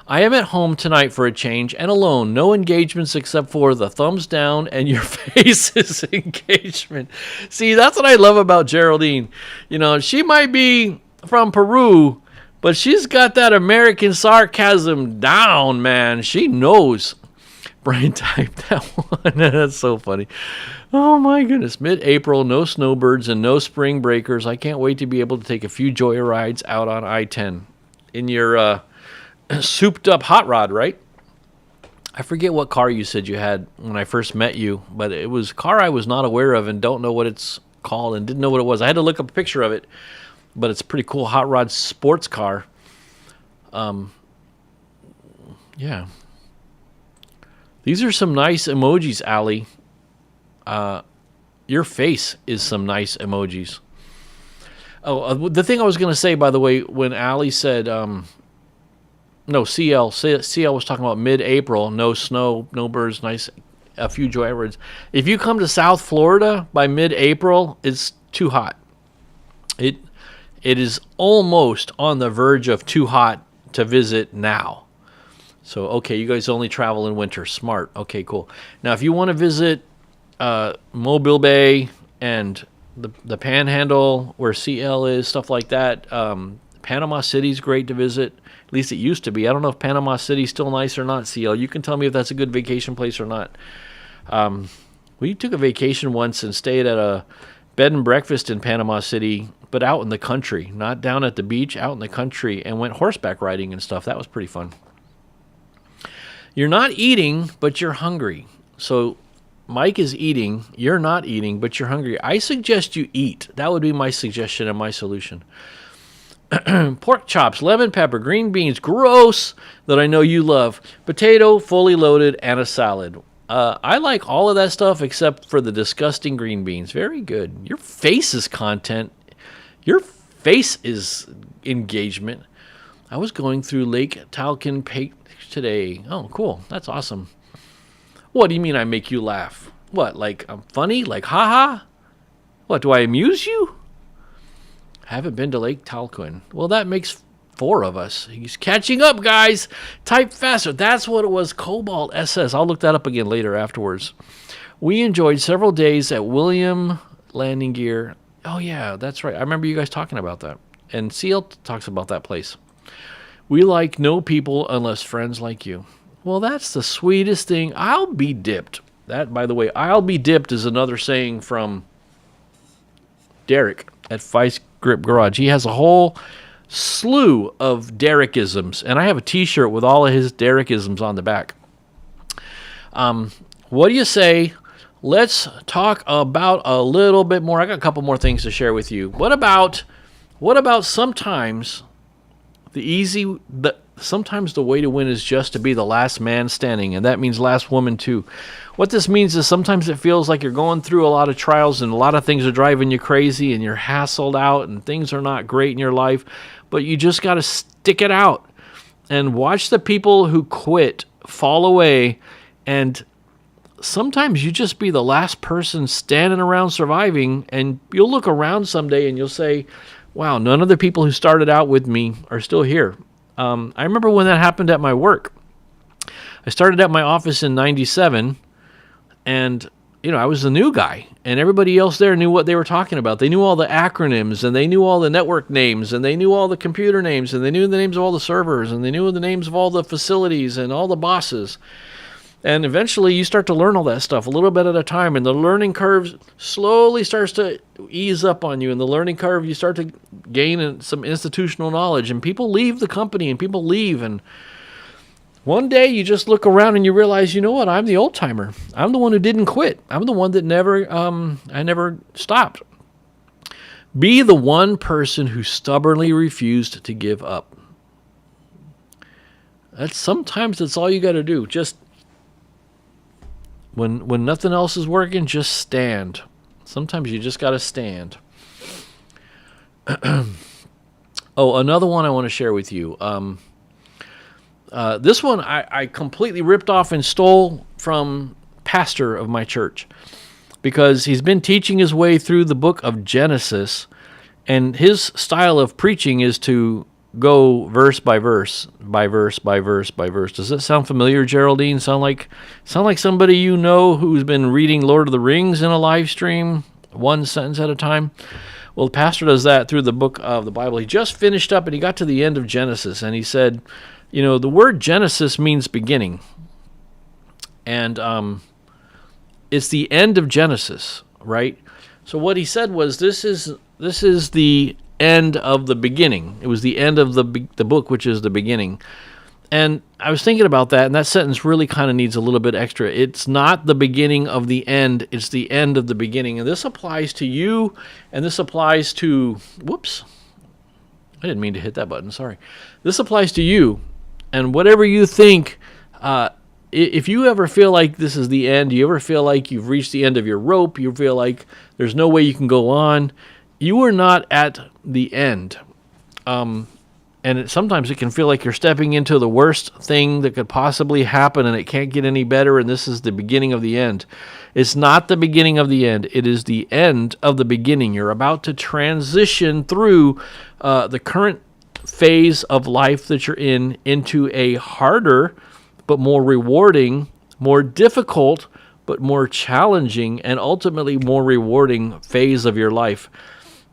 I am at home tonight for a change and alone. No engagements except for the thumbs down and your face's engagement. See, that's what I love about Geraldine. You know, she might be from Peru, but she's got that American sarcasm down, man. She knows. Brian typed that one. That's so funny. Oh, my goodness. Mid-April, no snowbirds and no spring breakers. I can't wait to be able to take a few joyrides out on I-10. In your souped up hot rod, right? I forget what car you said you had when I first met you, but it was a car I was not aware of and don't know what it's called and didn't know what it was. I had to look up a picture of it, but it's a pretty cool hot rod sports car. Yeah. These are some nice emojis, Allie. Your face is some nice emojis. Oh, the thing I was going to say, by the way, when Allie said, CL was talking about mid-April, no snow, no birds, nice, a few joyrides. If you come to South Florida by mid-April, it's too hot. It is almost on the verge of too hot to visit now. So, okay, you guys only travel in winter. Smart. Okay, cool. Now, if you want to visit Mobile Bay and the Panhandle, where CL is, stuff like that, Panama City's great to visit. At least it used to be. I don't know if Panama City's still nice or not, CL. You can tell me if that's a good vacation place or not. We took a vacation once and stayed at a bed and breakfast in Panama City, but out in the country, not down at the beach, out in the country, and went horseback riding and stuff. That was pretty fun. You're not eating, but you're hungry. So Mike is eating. You're not eating, but you're hungry. I suggest you eat. That would be my suggestion and my solution. Pork chops, lemon pepper, green beans, gross, that I know you love. Potato, fully loaded, and a salad. I like all of that stuff except for the disgusting green beans. Very good. Your face is content. Your face is engagement. I was going through Lake Tolkien today. Oh, cool. That's awesome. What do you mean I make you laugh? What, like I'm funny? Like, haha? What, do I amuse you? Haven't been to Lake Tolkien. Well, that makes 4 of us. He's catching up, guys. Type faster. That's what it was. Cobalt SS. I'll look that up again later afterwards. We enjoyed several days at William Landing Gear. Oh, yeah, that's right. I remember you guys talking about that. And CL talks about that place. We like no people unless friends like you. Well, that's the sweetest thing. I'll be dipped. That, by the way, I'll be dipped is another saying from Derek at Vice Grip Garage. He has a whole slew of Derekisms, and I have a t-shirt with all of his Derekisms on the back. What do you say? Let's talk about a little bit more. I got a couple more things to share with you. What about sometimes the sometimes the way to win is just to be the last man standing, and that means last woman too. What this means is sometimes it feels like you're going through a lot of trials and a lot of things are driving you crazy and you're hassled out and things are not great in your life, but you just got to stick it out and watch the people who quit fall away, and sometimes you just be the last person standing around surviving, and you'll look around someday and you'll say, wow, none of the people who started out with me are still here. I remember when that happened at my work. I started at my office in 97, and I was the new guy, and everybody else there knew what they were talking about. They knew all the acronyms, and they knew all the network names, and they knew all the computer names, and they knew the names of all the servers, and they knew the names of all the facilities and all the bosses. And eventually you start to learn all that stuff a little bit at a time, and the learning curve slowly starts to ease up on you. And the learning curve, you start to gain some institutional knowledge, and people leave the company and people leave. And one day you just look around and you realize, you know what? I'm the old timer. I'm the one who didn't quit. I'm the one that I never stopped. Be the one person who stubbornly refused to give up. Sometimes that's all you got to do. Just when nothing else is working, just stand. Sometimes you just got to stand. Oh, another one I want to share with you. This one I completely ripped off and stole from pastor of my church, because he's been teaching his way through the book of Genesis, and his style of preaching is to go verse by verse, by verse, by verse, by verse. Does that sound familiar, Geraldine? Sound like somebody you know who's been reading Lord of the Rings in a live stream, one sentence at a time? Well, the pastor does that through the book of the Bible. He just finished up and he got to the end of Genesis, and he said, the word Genesis means beginning. And it's the end of Genesis, right? So what he said was, this is the end of the beginning. It was the end of the book, which is the beginning. And I was thinking about that, and that sentence really kind of needs a little bit extra. It's not the beginning of the end, it's the end of the beginning. And this applies to you, and this applies to, whoops, I didn't mean to hit that button, sorry. This applies to you, and whatever you think, if you ever feel like this is the end, you ever feel like you've reached the end of your rope, you feel like there's no way you can go on, you are not at the end. Sometimes it can feel like you're stepping into the worst thing that could possibly happen, and it can't get any better, and this is the beginning of the end. It's not the beginning of the end. It is the end of the beginning. You're about to transition through the current phase of life that you're in into a harder but more rewarding, more difficult but more challenging, and ultimately more rewarding phase of your life.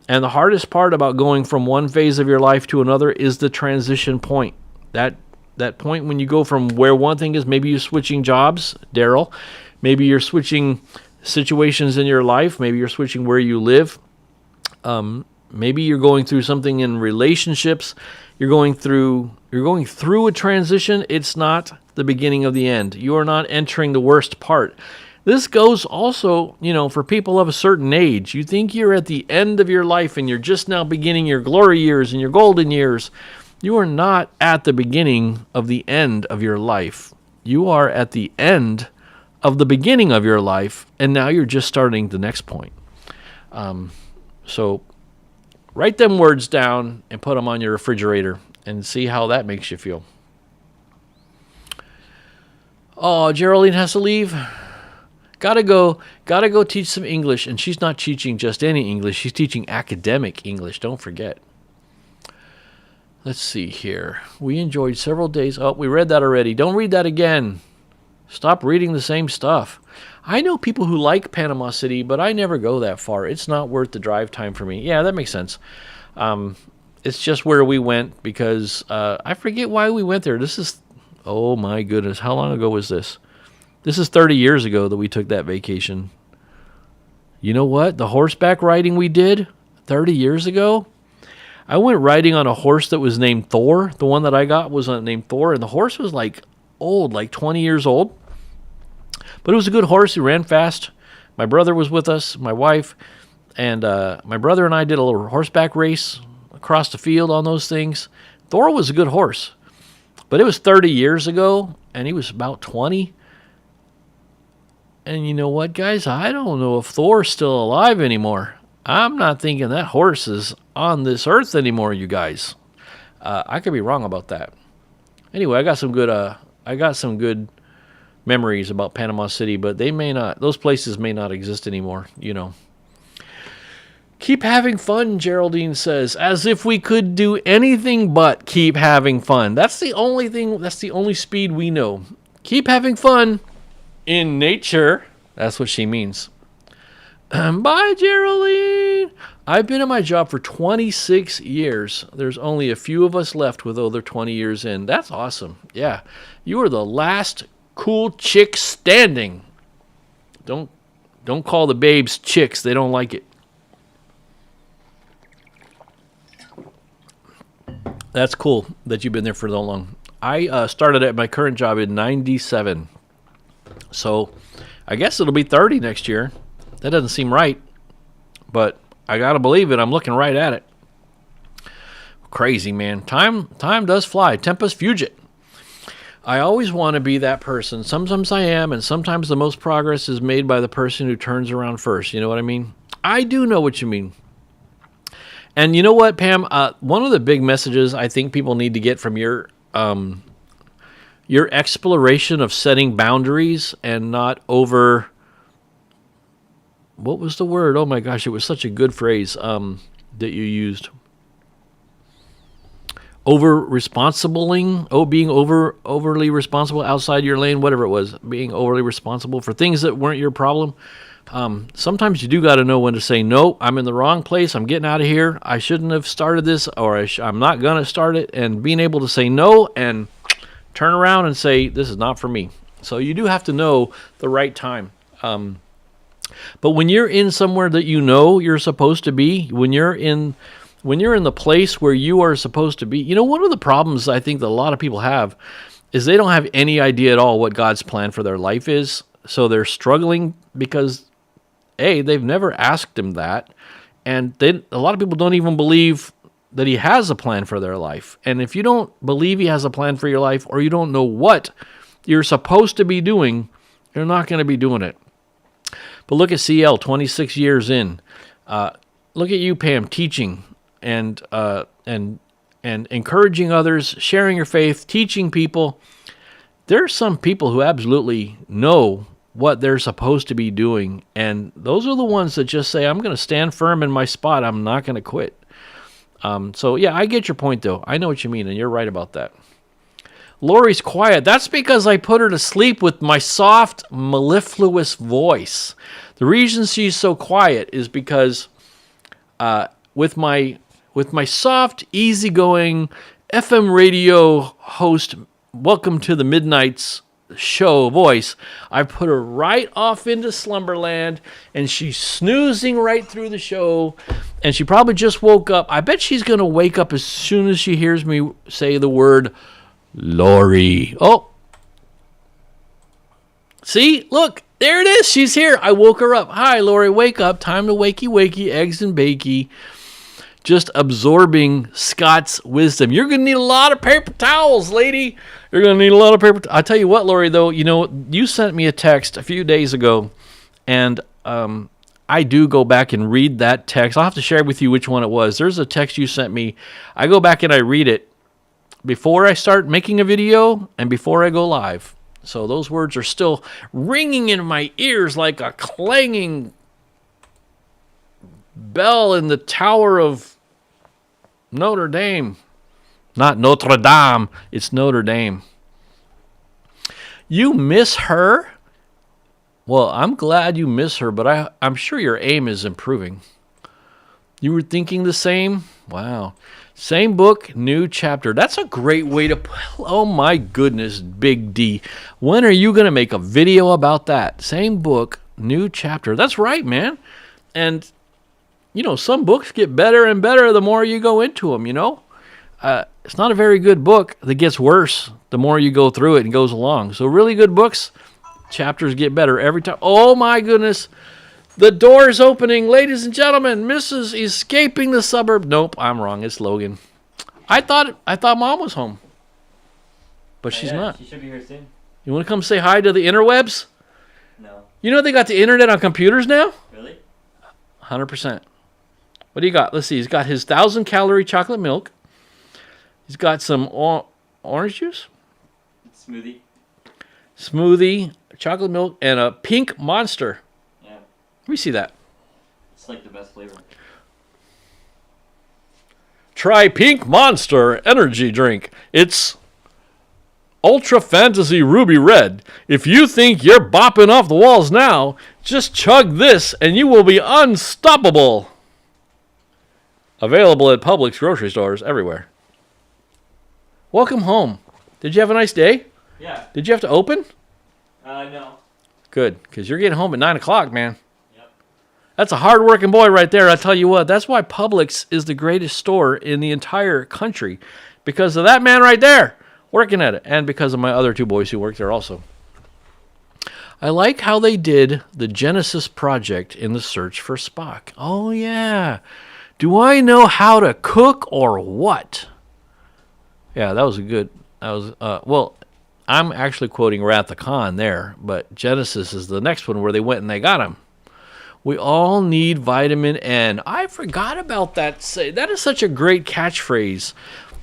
And the hardest part about going from one phase of your life to another is the transition point. That point when you go from where one thing is, maybe you're switching jobs, Daryl. Maybe you're switching situations in your life. Maybe you're switching where you live. Maybe you're going through something in relationships. You're going through a transition. It's not the beginning of the end. You are not entering the worst part. This goes also, for people of a certain age. You think you're at the end of your life and you're just now beginning your glory years and your golden years. You are not at the beginning of the end of your life. You are at the end of the beginning of your life, and now you're just starting the next point. So write them words down and put them on your refrigerator and see how that makes you feel. Oh, Geraldine has to leave. Gotta go teach some English. And she's not teaching just any English. She's teaching academic English. Don't forget. Let's see here. We enjoyed several days. Oh, we read that already. Don't read that again. Stop reading the same stuff. I know people who like Panama City, but I never go that far. It's not worth the drive time for me. Yeah, that makes sense. It's just where we went because I forget why we went there. Oh my goodness. How long ago was this? This is 30 years ago that we took that vacation. You know what? The horseback riding we did 30 years ago, I went riding on a horse that was named Thor. The one that I got was named Thor, and the horse was old, like 20 years old. But it was a good horse. He ran fast. My brother was with us, my wife, and my brother and I did a little horseback race across the field on those things. Thor was a good horse. But it was 30 years ago, and he was about 20. And you know what, guys? I don't know if Thor's still alive anymore. I'm not thinking that horse is on this earth anymore, you guys. I could be wrong about that. Anyway, I got some good memories about Panama City, but those places may not exist anymore, you know. Keep having fun, Geraldine says, as if we could do anything but keep having fun. That's the only speed we know. Keep having fun in nature. That's what she means. Bye, Geraldine. I've been in my job for 26 years. There's only a few of us left with over 20 years in. That's awesome. Yeah. You are the last cool chick standing. Don't call the babes chicks. They don't like it. That's cool that you've been there for so long. I started at my current job in 97. So I guess it'll be 30 next year. That doesn't seem right. But I got to believe it. I'm looking right at it. Crazy, man. Time does fly. Tempus fugit. I always want to be that person. Sometimes I am, and sometimes the most progress is made by the person who turns around first. You know what I mean? I do know what you mean. And you know what, Pam? One of the big messages I think people need to get from your exploration of setting boundaries and not over... What was the word? Oh my gosh, it was such a good phrase that you used. Over-responsibling. Being overly responsible outside your lane, whatever it was. Being overly responsible for things that weren't your problem. Sometimes you do got to know when to say, no, I'm in the wrong place. I'm getting out of here. I shouldn't have started this, or I'm not going to start it. And being able to say no and turn around and say, this is not for me. So you do have to know the right time. But when you're in somewhere that you know you're supposed to be, when you're in the place where you are supposed to be, you know, one of the problems I think that a lot of people have is they don't have any idea at all what God's plan for their life is. So they're struggling because, A, they've never asked him that. And a lot of people don't even believe that he has a plan for their life. And if you don't believe he has a plan for your life, or you don't know what you're supposed to be doing, you're not going to be doing it. But look at CL, 26 years in. Look at you, Pam, teaching and encouraging others, sharing your faith, teaching people. There are some people who absolutely know what they're supposed to be doing, and those are the ones that just say, I'm going to stand firm in my spot. I'm not going to quit. So, yeah, I get your point, though. I know what you mean, and you're right about that. Lori's quiet. That's because I put her to sleep with my soft, mellifluous voice. The reason she's so quiet is because with my soft, easygoing FM radio host, welcome to the Midnights show voice, I put her right off into slumberland, and she's snoozing right through the show, and she probably just woke up. I bet she's going to wake up as soon as she hears me say the word Lori. Oh. See? Look. There it is. She's here. I woke her up. Hi, Lori. Wake up. Time to wakey, eggs and bakey. Just absorbing Scott's wisdom. You're going to need a lot of paper towels, lady. You're going to need a lot of paper towels. I tell you what, Lori, though, you know, you sent me a text a few days ago, and I do go back and read that text. I'll have to share with you which one it was. There's a text you sent me. I go back and I read it before I start making a video and before I go live. So those words are still ringing in my ears like a clanging bell in the Tower of Notre Dame. Not Notre Dame, it's Notre Dame. You miss her? Well, I'm glad you miss her, but I'm sure your aim is improving. You were thinking the same? Wow. Same book, new chapter. That's a great way to oh my goodness, Big D. When are you going to make a video about that? Same book, new chapter. That's right, man. And, you know, some books get better and better the more you go into them, you know. It's not a very good book that gets worse the more you go through it and goes along. So really good books, chapters get better every time. Oh my goodness. The door is opening. Ladies and gentlemen, Mrs. Escaping the Suburb. Nope, I'm wrong. It's Logan. I thought Mom was home. but she's not. She should be here soon. You want to come say hi to the interwebs? No. You know they got the internet on computers now? Really? 100%. What do you got? Let's see. He's got his 1,000-calorie chocolate milk. He's got some orange juice. Smoothie, chocolate milk, and a pink Monster. Yeah. Let me see that. It's like the best flavor. Try Pink Monster energy drink. It's Ultra Fantasy Ruby Red. If you think you're bopping off the walls now, just chug this and you will be unstoppable. Available at Publix grocery stores everywhere. Welcome home. Did you have a nice day? Yeah. Did you have to open? No. Good, because you're getting home at 9 o'clock, man. Yep. That's a hard-working boy right there. I tell you what, that's why Publix is the greatest store in the entire country. Because of that man right there working at it. And because of my other two boys who work there also. I like how they did the Genesis project in the search for Spock. Oh, yeah. Do I know how to cook or what? Yeah, that was a good... well, I'm actually quoting Wrath of Khan there, but Genesis is the next one where they went and they got him. We all need vitamin N. I forgot about that. That is such a great catchphrase.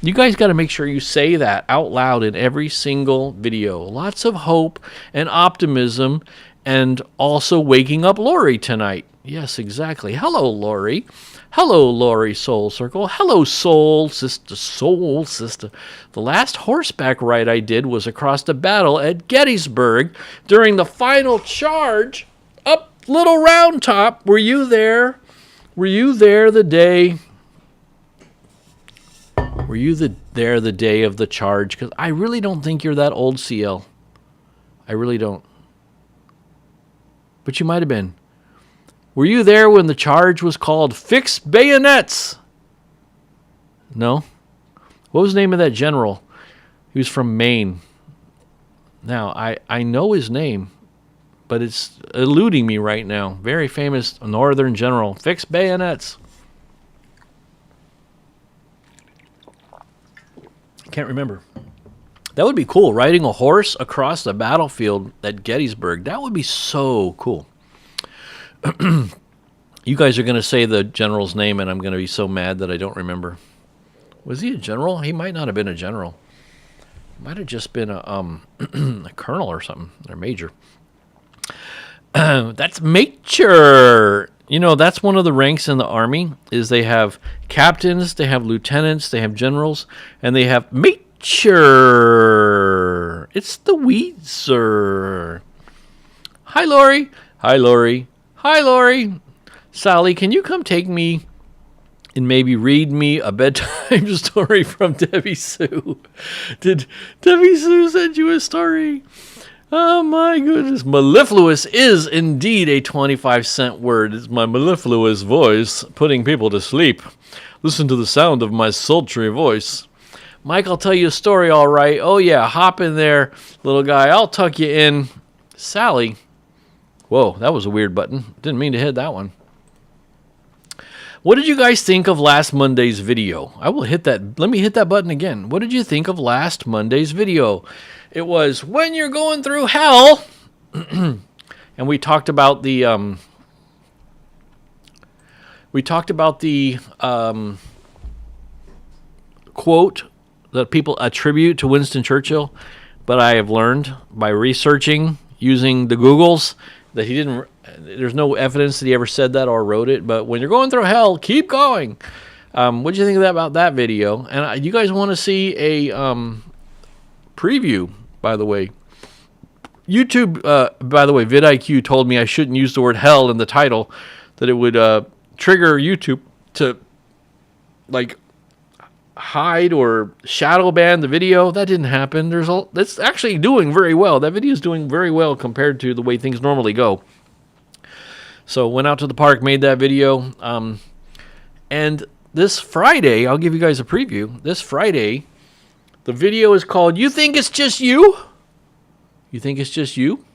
You guys got to make sure you say that out loud in every single video. Lots of hope and optimism, and also waking up Lori tonight. Yes, exactly. Hello, Lori. Hello, Lori Soul Circle. Hello, Soul Sister. Soul Sister. The last horseback ride I did was across the battle at Gettysburg during the final charge up Little Round Top. Were you there? Were you there the day? Were you there the day of the charge? Because I really don't think you're that old, CL. I really don't. But you might have been. Were you there when the charge was called Fix Bayonets? No? What was the name of that general? He was from Maine. Now, I know his name, but it's eluding me right now. Very famous northern general. Fix Bayonets. Can't remember. That would be cool, riding a horse across the battlefield at Gettysburg. That would be so cool. You guys are going to say the general's name, and I'm going to be so mad that I don't remember. Was he a general? He might not have been a general. Might have just been a a colonel or something, or major. That's major. You know, that's one of the ranks in the Army, is they have captains, they have lieutenants, they have generals, and they have major. It's the Weezer. Hi, Lori. Hi, Lori. Hi, Lori. Sally, can you come take me and maybe read me a bedtime story from Debbie Sue? Did Debbie Sue send you a story? Oh, my goodness. Mellifluous is indeed a 25-cent word. It's my mellifluous voice putting people to sleep. Listen to the sound of my sultry voice. Mike, I'll tell you a story, all right. Oh, yeah, hop in there, little guy. I'll tuck you in. Sally. Whoa, that was a weird button. Didn't mean to hit that one. What did you guys think of last Monday's video? I will hit that. Let me hit that button again. What did you think of last Monday's video? It was when you're going through hell. And we talked about the quote that people attribute to Winston Churchill, but I have learned by researching using the Googles that he didn't. There's no evidence that he ever said that or wrote it. But when you're going through hell, keep going. What did you think about that video? And you guys want to see a preview, by the way. YouTube, by the way, vidIQ told me I shouldn't use the word hell in the title, that it would trigger YouTube to like hide or shadow ban the video. That didn't happen. That's actually doing very well. That video is doing very well compared to the way things normally go. So went out to the park, made that video. And this Friday, I'll give you guys a preview. This Friday, the video is called You Think It's Just You? You Think It's Just You?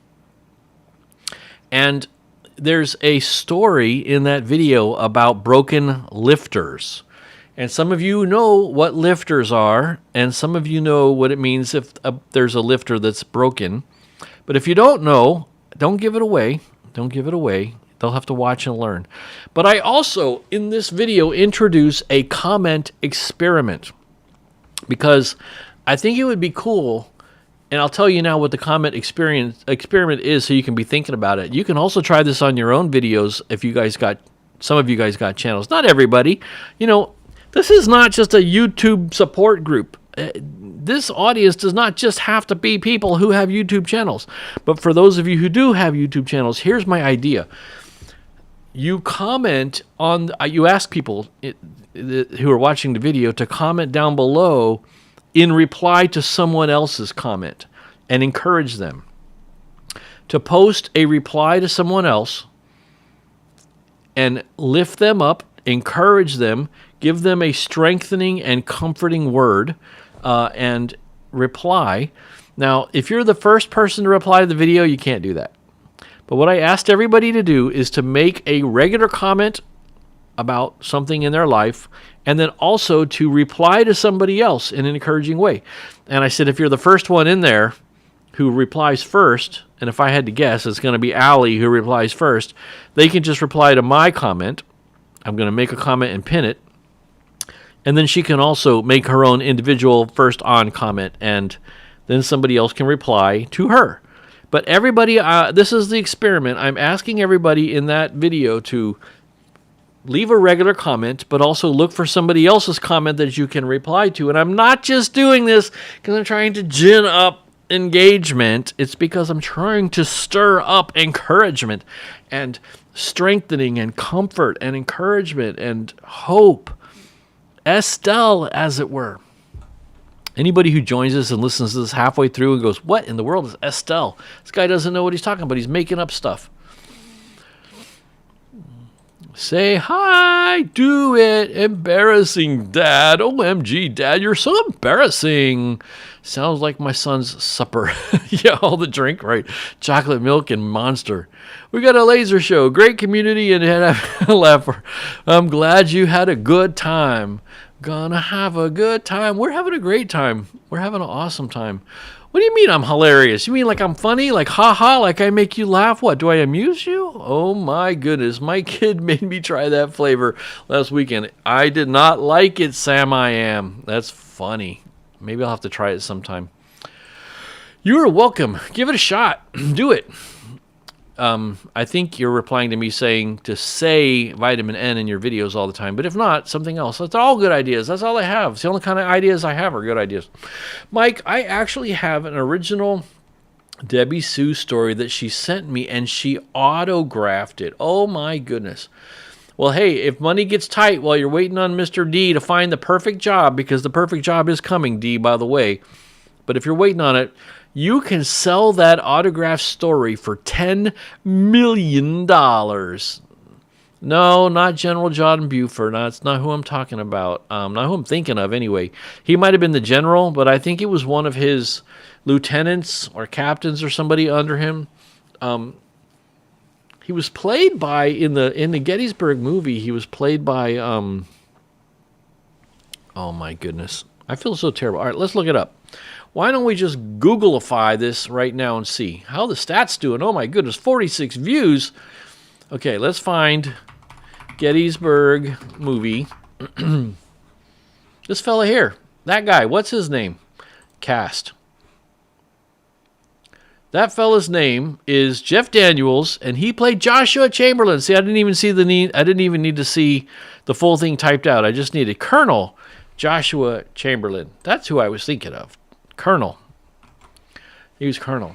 And there's a story in that video about broken lifters. And some of you know what lifters are, and some of you know what it means if there's a lifter that's broken. But if you don't know, don't give it away. Don't give it away. They'll have to watch and learn. But I also, in this video, introduce a comment experiment because I think it would be cool, and I'll tell you now what the comment experiment is so you can be thinking about it. You can also try this on your own videos if some of you guys got channels. Not everybody. This is not just a YouTube support group. This audience does not just have to be people who have YouTube channels. But for those of you who do have YouTube channels, here's my idea. You ask people who are watching the video to comment down below in reply to someone else's comment and encourage them to post a reply to someone else and lift them up, encourage them, give them a strengthening and comforting word, and reply. Now, if you're the first person to reply to the video, you can't do that. But what I asked everybody to do is to make a regular comment about something in their life, and then also to reply to somebody else in an encouraging way. And I said, if you're the first one in there who replies first, and if I had to guess, it's going to be Allie who replies first, they can just reply to my comment. I'm going to make a comment and pin it. And then she can also make her own individual first on comment, and then somebody else can reply to her. But everybody, this is the experiment. I'm asking everybody in that video to leave a regular comment, but also look for somebody else's comment that you can reply to. And I'm not just doing this because I'm trying to gin up engagement. It's because I'm trying to stir up encouragement and strengthening and comfort and encouragement and hope. Estelle, as it were. Anybody who joins us and listens to this halfway through and goes, what in the world is Estelle? This guy doesn't know what he's talking about. He's making up stuff. Say hi, do it. Embarrassing, Dad. OMG, Dad, you're so embarrassing. Sounds like my son's supper. Yeah, all the drink, right? Chocolate milk and Monster. We got a laser show. Great community and had a laugh. I'm glad you had a good time. Gonna have a good time. We're having a great time. We're having an awesome time. What do you mean I'm hilarious? You mean like I'm funny? Like ha-ha? Like I make you laugh? What, do I amuse you? Oh my goodness. My kid made me try that flavor last weekend. I did not like it, Sam I am. That's funny. Maybe I'll have to try it sometime. You're welcome. Give it a shot. Do it. I think you're replying to me saying to say vitamin N in your videos all the time, but if not, something else. That's all good ideas. That's all I have. It's the only kind of ideas I have are good ideas. Mike, I actually have an original Debbie Sue story that she sent me, and she autographed it. Oh my goodness. Well, hey, if money gets tight while you're waiting on Mr. D to find the perfect job, because the perfect job is coming, D, by the way, but if you're waiting on it, you can sell that autograph story for $10 million. No, not General John Buford. That's not who I'm talking about. Not who I'm thinking of, anyway. He might have been the general, but I think it was one of his lieutenants or captains or somebody under him. He was played by, in the Gettysburg movie, he was played by, oh my goodness. I feel so terrible. All right, let's look it up. Why don't we just Googleify this right now and see how the stats doing? Oh my goodness, 46 views. Okay, let's find Gettysburg movie. This fella here, that guy, what's his name? Cast. That fella's name is Jeff Daniels, and he played Joshua Chamberlain. See, I didn't even need to see the full thing typed out. I just needed Colonel Joshua Chamberlain. That's who I was thinking of. Colonel. He was Colonel.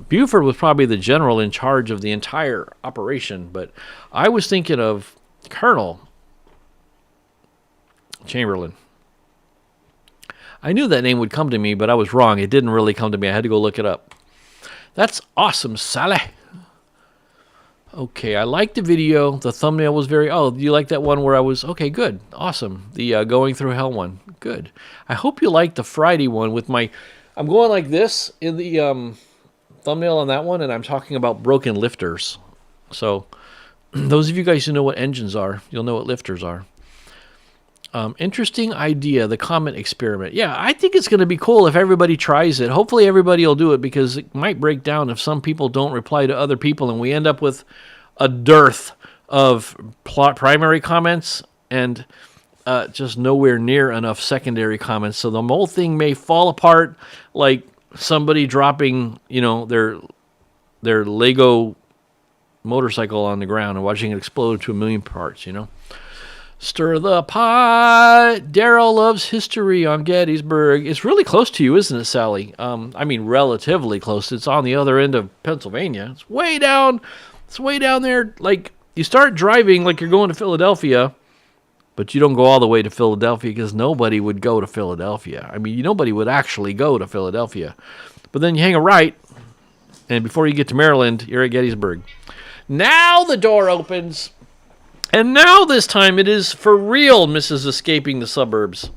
Buford was probably the general in charge of the entire operation, but I was thinking of Colonel Chamberlain. I knew that name would come to me, but I was wrong. It didn't really come to me. I had to go look it up. That's awesome, Sally. Okay, I liked the video. The thumbnail was very... Oh, you like that one where I was... Okay, good. Awesome. The going through hell one. Good. I hope you liked the Friday one with my... I'm going like this in the thumbnail on that one, and I'm talking about broken lifters. So, those of you guys who know what engines are, you'll know what lifters are. Interesting idea, the comment experiment. Yeah, I think it's going to be cool if everybody tries it. Hopefully everybody will do it because it might break down if some people don't reply to other people and we end up with a dearth of primary comments and just nowhere near enough secondary comments. So the whole thing may fall apart like somebody dropping, their Lego motorcycle on the ground and watching it explode to a million parts, Stir the pot. Daryl loves history on Gettysburg. It's really close to you, isn't it, Sally? I mean, relatively close. It's on the other end of Pennsylvania. It's way down. It's way down there. Like, you start driving like you're going to Philadelphia, but you don't go all the way to Philadelphia because nobody would go to Philadelphia. I mean, nobody would actually go to Philadelphia. But then you hang a right, and before you get to Maryland, you're at Gettysburg. Now the door opens. And now this time it is for real, Mrs. Escaping the Suburbs.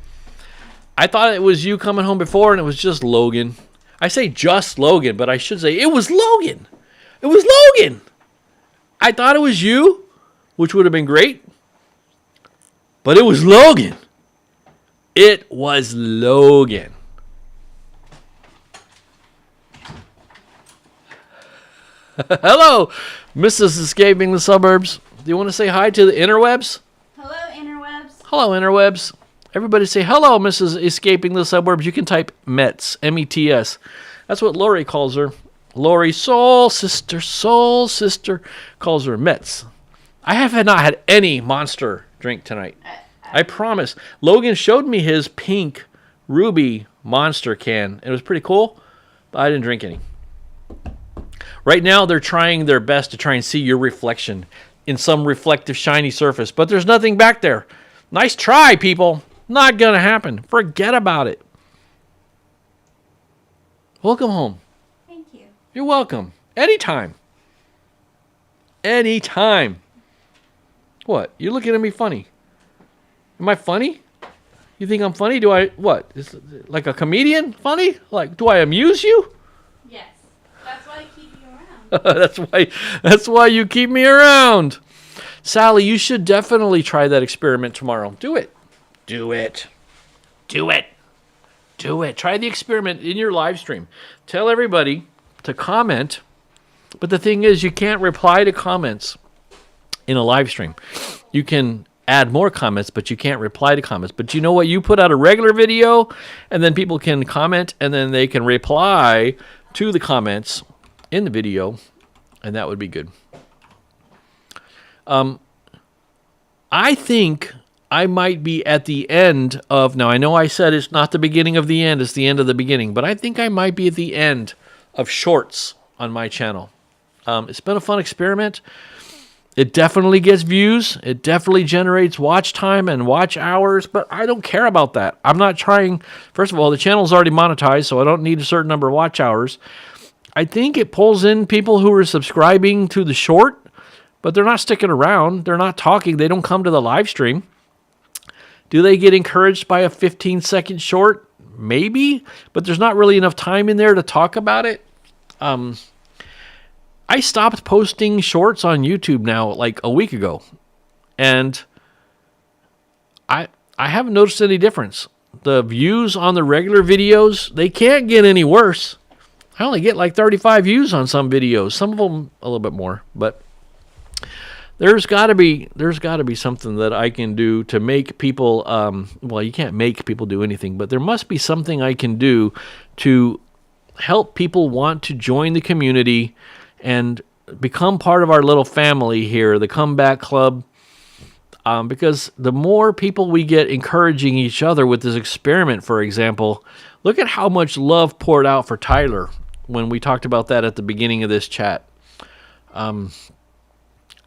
I thought it was you coming home before and it was just Logan. I say just Logan, but I should say it was Logan. It was Logan. I thought it was you, which would have been great. But it was Logan. It was Logan. Hello, Mrs. Escaping the Suburbs. Do you want to say hi to the interwebs? Hello, interwebs. Hello, interwebs. Everybody say hello, Mrs. Escaping the Suburbs. You can type Mets, M-E-T-S. That's what Lori calls her. Lori, soul sister, calls her Mets. I have not had any Monster drink tonight. I promise. Logan showed me his pink ruby Monster can. It was pretty cool, but I didn't drink any. Right now, they're trying their best to try and see your reflection in some reflective, shiny surface, but there's nothing back there. Nice try, people. Not going to happen. Forget about it. Welcome home. Thank you. You're welcome. Anytime. Anytime. What? You're looking at me funny. Am I funny? You think I'm funny? Do I, what? Is it like a comedian funny? Like, do I amuse you? Yes. That's why I keep you around. That's why you keep me around. Sally, you should definitely try that experiment tomorrow. Do it. Do it. Do it. Do it. Try the experiment in your live stream. Tell everybody to comment. But the thing is, you can't reply to comments in a live stream. You can add more comments, but you can't reply to comments. But you know what? You put out a regular video, and then people can comment, and then they can reply to the comments in the video, and that would be good. I think I might be at the end of, now I know I said it's not the beginning of the end, it's the end of the beginning, but I think I might be at the end of shorts on my channel. It's been a fun experiment. It definitely gets views. It definitely generates watch time and watch hours, but I don't care about that. I'm not trying, first of all, the channel's already monetized, so I don't need a certain number of watch hours. I think it pulls in people who are subscribing to the short, but they're not sticking around. They're not talking. They don't come to the live stream. Do they get encouraged by a 15-second short? Maybe, but there's not really enough time in there to talk about it. I stopped posting shorts on YouTube now like a week ago, and I haven't noticed any difference. The views on the regular videos, they can't get any worse. I only get like 35 views on some videos, some of them a little bit more, but there's got to be something that I can do to make people, well, you can't make people do anything, but there must be something I can do to help people want to join the community and become part of our little family here, the Comeback Club, because the more people we get encouraging each other with this experiment, for example, look at how much love poured out for Tyler when we talked about that at the beginning of this chat.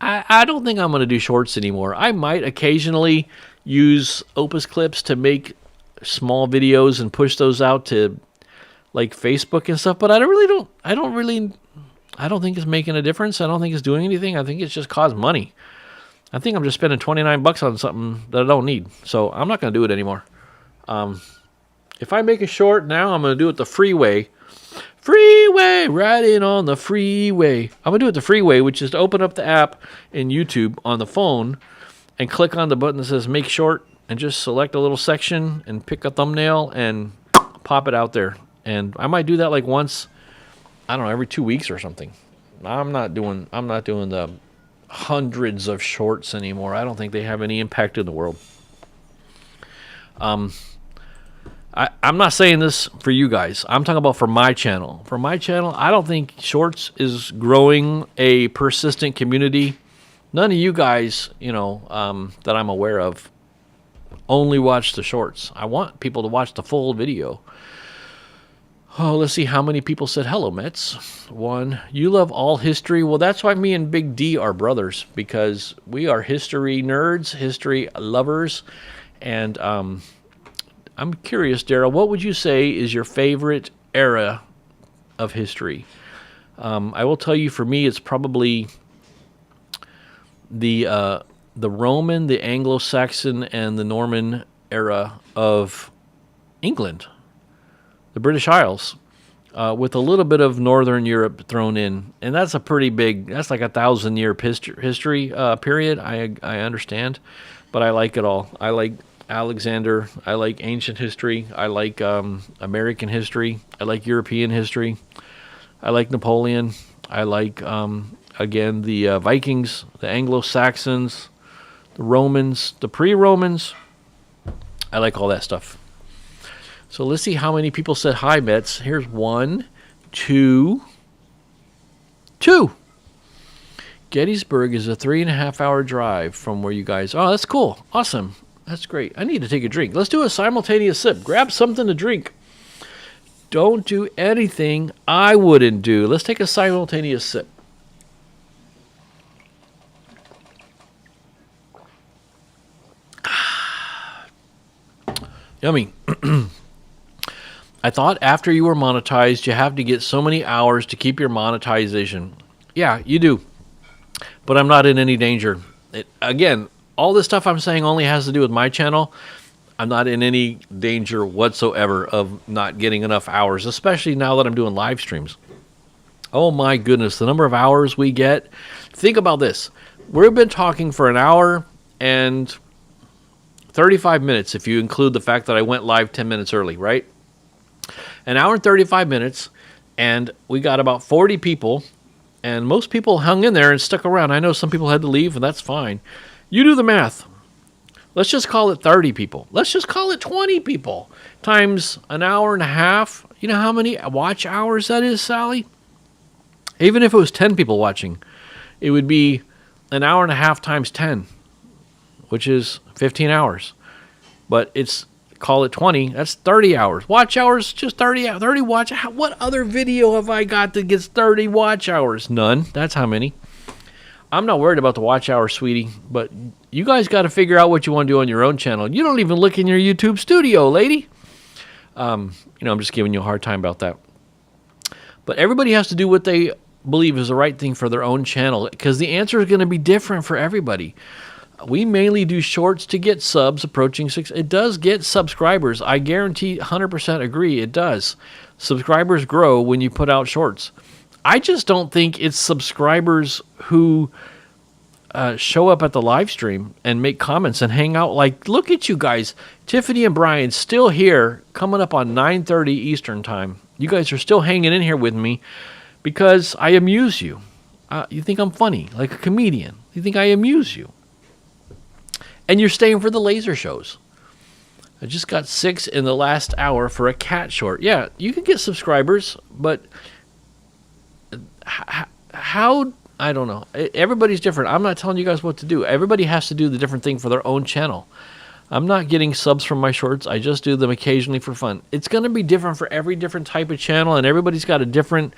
I don't think I'm going to do shorts anymore. I might occasionally use Opus clips to make small videos and push those out to like Facebook and stuff, but I don't think it's making a difference. I don't think it's doing anything. I think it's just cost money. I think I'm just spending $29 on something that I don't need. So I'm not going to do it anymore. If I make a short now, I'm going to do it the freeway. Freeway, riding on the freeway. I'm going to do it the freeway, which is to open up the app in YouTube on the phone and click on the button that says make short, and just select a little section and pick a thumbnail and pop it out there. And I might do that like once, I don't know, every 2 weeks or something. I'm not doing the hundreds of shorts anymore. I don't think they have any impact in the world. I'm not saying this for you guys. I'm talking about for my channel. For my channel, I don't think shorts is growing a persistent community. None of you guys, that I'm aware of, only watch the shorts. I want people to watch the full video. Oh, let's see how many people said hello, Mets. 1. You love all history. Well, that's why me and Big D are brothers, because we are history nerds, history lovers. And I'm curious, Daryl, what would you say is your favorite era of history? I will tell you, for me, it's probably the Roman, the Anglo-Saxon, and the Norman era of England. The British Isles, with a little bit of Northern Europe thrown in. And that's a pretty big, that's like 1,000-year history period, I understand. But I like it all. I like Alexander. I like ancient history. I like American history. I like European history. I like Napoleon. I like, again, the Vikings, the Anglo-Saxons, the Romans, the pre-Romans. I like all that stuff. So let's see how many people said hi, Mets. Here's 1, 2. Gettysburg is a 3.5-hour drive from where you guys. Oh, that's cool. Awesome. That's great. I need to take a drink. Let's do a simultaneous sip. Grab something to drink. Don't do anything I wouldn't do. Let's take a simultaneous sip. Yummy. I thought after you were monetized, you have to get so many hours to keep your monetization. Yeah, you do. But I'm not in any danger. Again, all this stuff I'm saying only has to do with my channel. I'm not in any danger whatsoever of not getting enough hours, especially now that I'm doing live streams. Oh my goodness, the number of hours we get. Think about this. We've been talking for an hour and 35 minutes if you include the fact that I went live 10 minutes early, right? An hour and 35 minutes, and we got about 40 people, and most people hung in there and stuck around. I know some people had to leave, and that's fine. You do the math. Let's just call it 30 people. Let's just call it 20 people times an hour and a half. You know how many watch hours that is, Sally? Even if it was 10 people watching, it would be an hour and a half times 10, which is 15 hours. But it's, call it 20, that's 30 hours. Watch hours, just 30 watch. What other video have I got that gets 30 watch hours? None. That's how many. I'm not worried about the watch hours, sweetie, but you guys got to figure out what you want to do on your own channel. You don't even look in your YouTube studio, lady. I'm just giving you a hard time about that. But everybody has to do what they believe is the right thing for their own channel, because the answer is going to be different for everybody. We mainly do shorts to get subs approaching 6. It does get subscribers. I guarantee 100% agree it does. Subscribers grow when you put out shorts. I just don't think it's subscribers who show up at the live stream and make comments and hang out. Like, look at you guys. Tiffany and Brian still here, coming up on 9:30 Eastern time. You guys are still hanging in here with me because I amuse you. You think I'm funny, like a comedian. You think I amuse you. And you're staying for the laser shows. I just got 6 in the last hour for a cat short. Yeah, you can get subscribers, but how, I don't know. Everybody's different. I'm not telling you guys what to do. Everybody has to do the different thing for their own channel. I'm not getting subs from my shorts. I just do them occasionally for fun. It's going to be different for every different type of channel, and everybody's got a different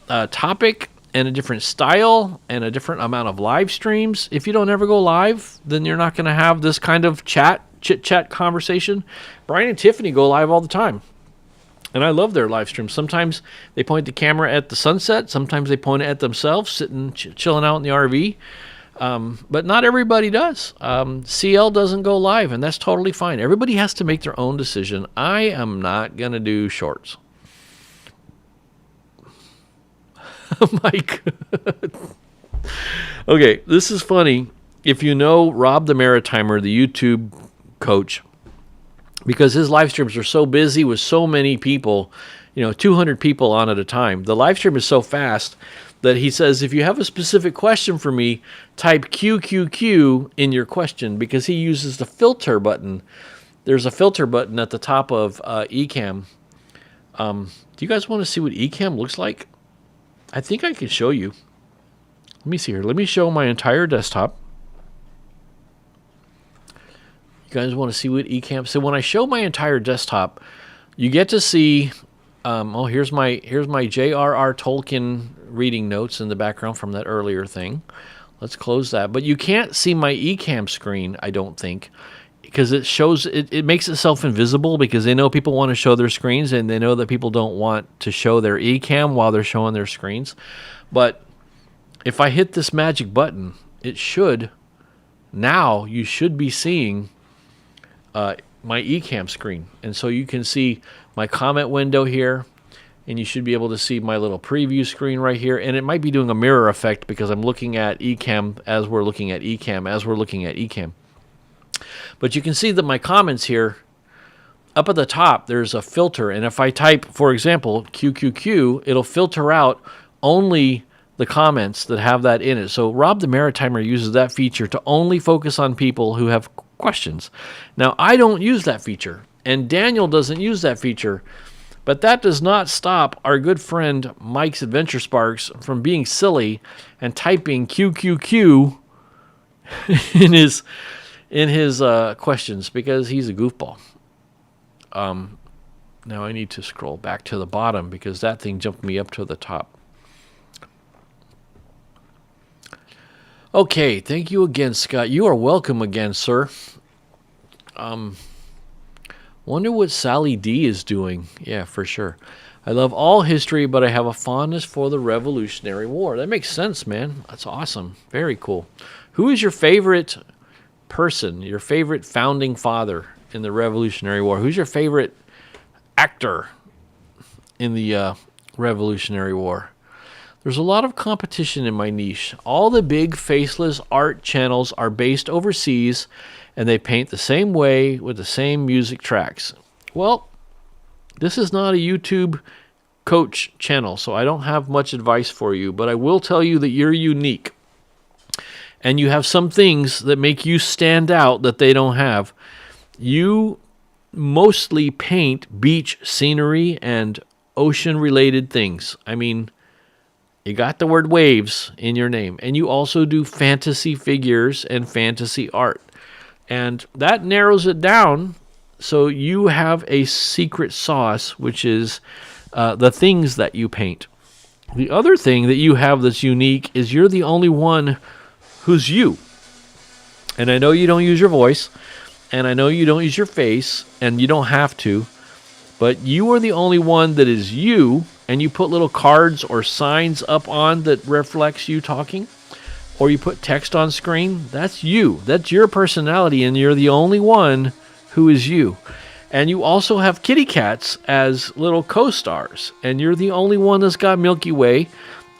topic and a different style and a different amount of live streams. If you don't ever go live, then you're not going to have this kind of chit-chat conversation. Brian and Tiffany go live all the time, and I love their live streams. Sometimes they point the camera at the sunset. Sometimes they point it at themselves, sitting, chilling out in the RV. But not everybody does. CL doesn't go live, and that's totally fine. Everybody has to make their own decision. I am not going to do shorts. Mike. Okay, this is funny. If you know Rob the Maritimer, the YouTube coach because his live streams are so busy with so many people, 200 people on at a time. The live stream is so fast that he says, if you have a specific question for me, type QQQ in your question, because he uses the filter button. There's a filter button at the top of Ecamm. Do you guys want to see what Ecamm looks like? I think I can show you. Let me see here. Let me show my entire desktop. You guys want to see what Ecamm? So when I show my entire desktop, you get to see. Here's my J.R.R. Tolkien reading notes in the background from that earlier thing. Let's close that. But you can't see my Ecamm screen, I don't think, because it makes itself invisible because they know people want to show their screens and they know that people don't want to show their Ecamm while they're showing their screens. But if I hit this magic button, you should be seeing my Ecamm screen. And so you can see my comment window here, and you should be able to see my little preview screen right here. And it might be doing a mirror effect because I'm looking at Ecamm as we're looking at Ecamm. But you can see that my comments here, up at the top, there's a filter. And if I type, for example, QQQ, it'll filter out only the comments that have that in it. So Rob the Maritimer uses that feature to only focus on people who have questions. Now, I don't use that feature, and Daniel doesn't use that feature, but that does not stop our good friend Mike's Adventure Sparks from being silly and typing QQQ in his questions because he's a goofball. Now I need to scroll back to the bottom because that thing jumped me up to the top. Okay, thank you again, Scott. You are welcome again, sir. Wonder what Sally D is doing. Yeah, for sure. I love all history, but I have a fondness for the Revolutionary War. That makes sense, man. That's awesome. Very cool. Who is your favorite person, your favorite founding father in the Revolutionary War? Who's your favorite actor in the Revolutionary War? There's a lot of competition in my niche. All the big faceless art channels are based overseas, and they paint the same way with the same music tracks. Well, this is not a YouTube coach channel, so I don't have much advice for you, but I will tell you that you're unique. And you have some things that make you stand out that they don't have. You mostly paint beach scenery and ocean-related things. I mean, you got the word waves in your name. And you also do fantasy figures and fantasy art. And that narrows it down, so you have a secret sauce, which is the things that you paint. The other thing that you have that's unique is you're the only one who's you. And I know you don't use your voice, and I know you don't use your face, and you don't have to, but you are the only one that is you, and you put little cards or signs up on that reflects you talking, or you put text on screen. That's you. That's your personality, and you're the only one who is you. And you also have kitty cats as little co-stars, and you're the only one that's got Milky Way,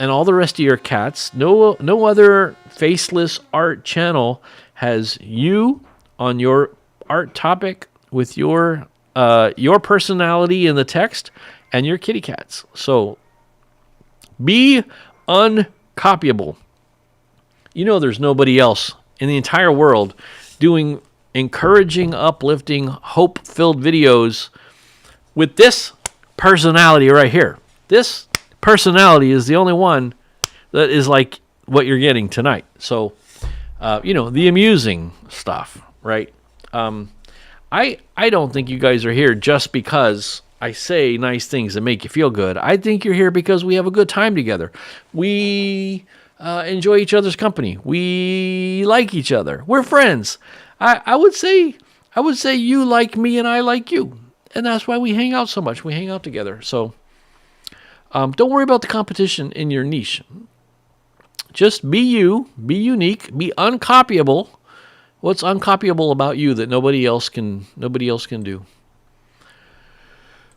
and all the rest of your cats. No other faceless art channel has you on your art topic with your personality in the text and your kitty cats. So be uncopyable. There's nobody else in the entire world doing encouraging, uplifting, hope-filled videos with this personality right here. This personality is the only one that is like what you're getting tonight. So, the amusing stuff, right? I don't think you guys are here just because I say nice things that make you feel good. I think you're here because we have a good time together. We enjoy each other's company. We like each other. We're friends. I would say you like me and I like you, and that's why we hang out so much. We hang out together. So don't worry about the competition in your niche. Just be you, be unique, be uncopyable. What's uncopyable about you that nobody else can do?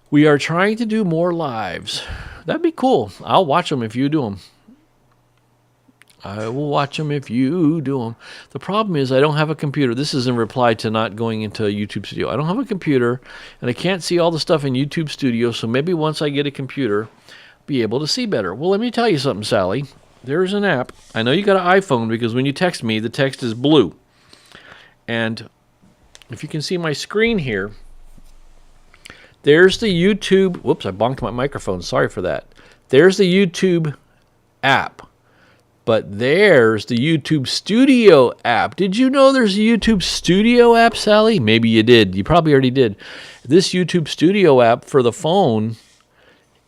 We are trying to do more lives. That'd be cool. I'll watch them if you do them. I will watch them if you do them. The problem is I don't have a computer. This is in reply to not going into YouTube Studio. I don't have a computer, and I can't see all the stuff in YouTube Studio, so maybe once I get a computer, I'll be able to see better. Well, let me tell you something, Sally. There's an app. I know you got an iPhone because when you text me, the text is blue. And if you can see my screen here, there's the YouTube. Whoops, I bonked my microphone. Sorry for that. There's the YouTube app. But there's the YouTube Studio app. Did you know there's a YouTube Studio app, Sally? Maybe you did. You probably already did. This YouTube Studio app for the phone,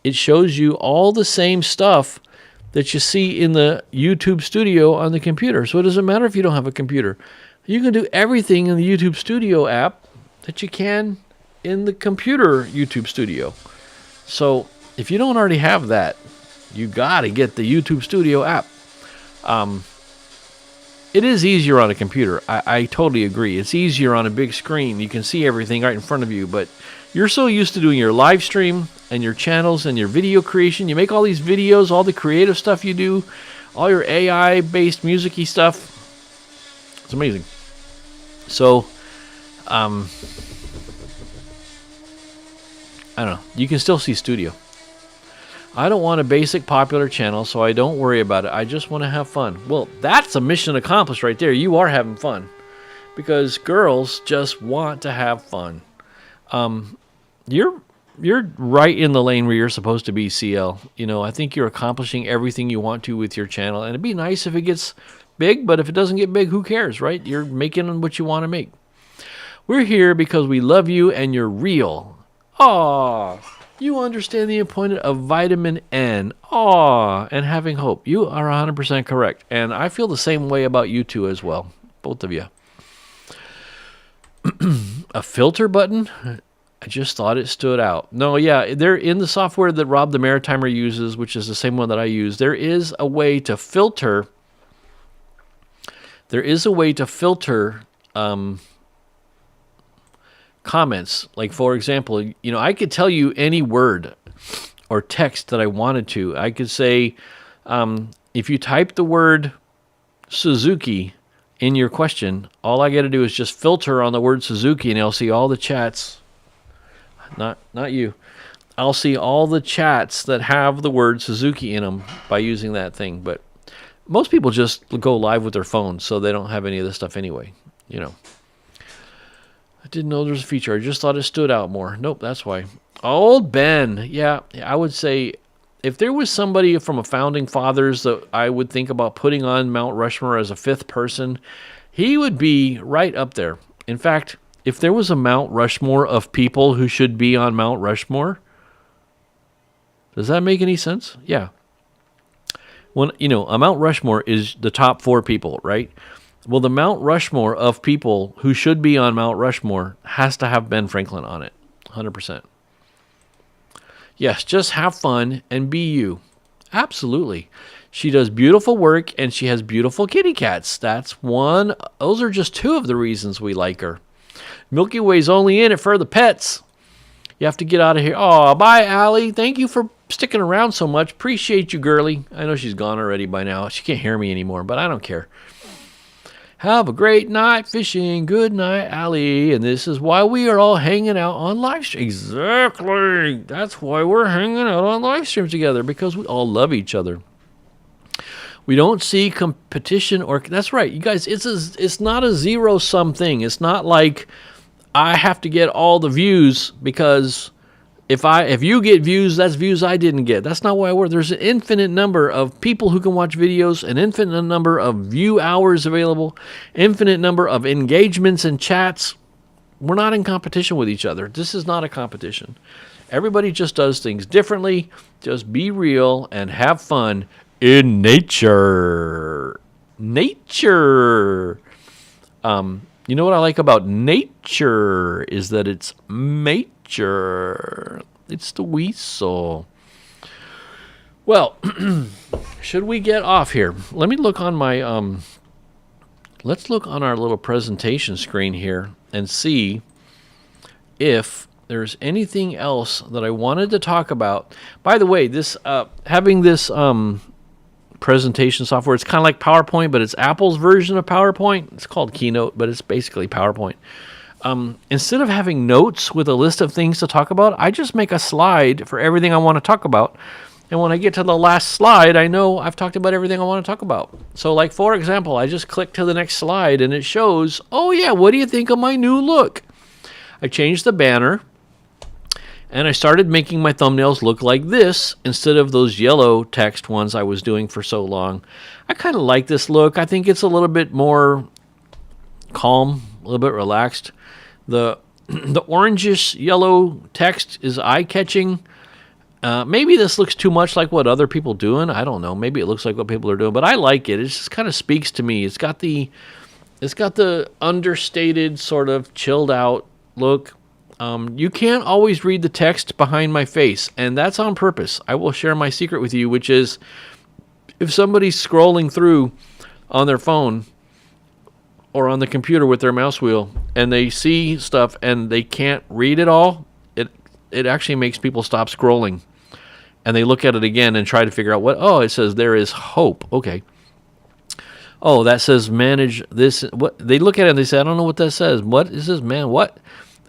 it shows you all the same stuff that you see in the YouTube Studio on the computer. So it doesn't matter if you don't have a computer. You can do everything in the YouTube Studio app that you can in the computer YouTube Studio. So if you don't already have that, you got to get the YouTube Studio app. It is easier on a computer. I totally agree. It's easier on a big screen. You can see everything right in front of you, but you're so used to doing your live stream and your channels and your video creation. You make all these videos, all the creative stuff you do, all your AI-based music-y stuff. It's amazing. So, I don't know. You can still see Studio. I don't want a basic popular channel, so I don't worry about it. I just want to have fun. Well, that's a mission accomplished right there. You are having fun. Because girls just want to have fun. You're right in the lane where you're supposed to be, CL. You know, I think you're accomplishing everything you want to with your channel. And it'd be nice if it gets big, but if it doesn't get big, who cares, right? You're making what you want to make. We're here because we love you and you're real. Aww. You understand the importance of vitamin N. Aw, and having hope. You are 100% correct. And I feel the same way about you two as well. Both of you. A filter button? I just thought it stood out. No, yeah, they're in the software that Rob the Maritimer uses, which is the same one that I use. There is a way to filter. There is a way to filter comments. Like, for example, you know, I could tell you any word or text that I wanted to. I could say, if you type the word Suzuki in your question, all I got to do is just filter on the word Suzuki, and I'll see all the chats. Not you. I'll see all the chats that have the word Suzuki in them by using that thing. But most people just go live with their phones, so they don't have any of this stuff anyway, you know. I didn't know there was a feature. I just thought it stood out more. Nope, that's why. Old Ben. Yeah, I would say if there was somebody from a Founding Fathers that I would think about putting on Mount Rushmore as a fifth person, he would be right up there. In fact, if there was a Mount Rushmore of people who should be on Mount Rushmore, does that make any sense? Yeah. When, you know, a Mount Rushmore is the top 4 people, right? Well, the Mount Rushmore of people who should be on Mount Rushmore has to have Ben Franklin on it, 100%. Yes, just have fun and be you. Absolutely. She does beautiful work and she has beautiful kitty cats. That's one. Those are just 2 of the reasons we like her. Milky Way's only in it for the pets. You have to get out of here. Oh, bye, Allie. Thank you for sticking around so much. Appreciate you, girly. I know she's gone already by now. She can't hear me anymore, but I don't care. Have a great night fishing. Good night, Allie. And this is why we are all hanging out on live stream. Exactly. That's why we're hanging out on live stream together, because we all love each other. We don't see competition or... That's right, you guys. It's not a zero-sum thing. It's not like I have to get all the views because if you get views, that's views I didn't get. That's not why I work. There's an infinite number of people who can watch videos, an infinite number of view hours available, infinite number of engagements and chats. We're not in competition with each other. This is not a competition. Everybody just does things differently. Just be real and have fun in nature. Nature. You know what I like about nature is that it's mature. It's the weasel. Well, should we get off here? Let me look on my let's look on our little presentation screen here and see if there's anything else that I wanted to talk about. By the way, this having this presentation software. It's kind of like PowerPoint, but it's Apple's version of PowerPoint. It's called Keynote, but it's basically PowerPoint. Instead of having notes with a list of things to talk about, I just make a slide for everything I want to talk about. And when I get to the last slide, I know I've talked about everything I want to talk about. So like, for example, I just click to the next slide and it shows, oh yeah, what do you think of my new look? I changed the banner and I started making my thumbnails look like this instead of those yellow text ones I was doing for so long. I kind of like this look. I think it's a little bit more calm, a little bit relaxed. The orangish yellow text is eye-catching. Maybe this looks too much like what other people doing. I don't know. Maybe it looks like what people are doing, but I like it. It just kind of speaks to me. It's got the understated sort of chilled out look. You can't always read the text behind my face, and that's on purpose. I will share my secret with you, which is if somebody's scrolling through on their phone or on the computer with their mouse wheel and they see stuff and they can't read it all, it actually makes people stop scrolling. And they look at it again and try to figure out it says there is hope. Okay. Oh, that says manage this. What they look at it and they say, I don't know what that says. What is this, man? What?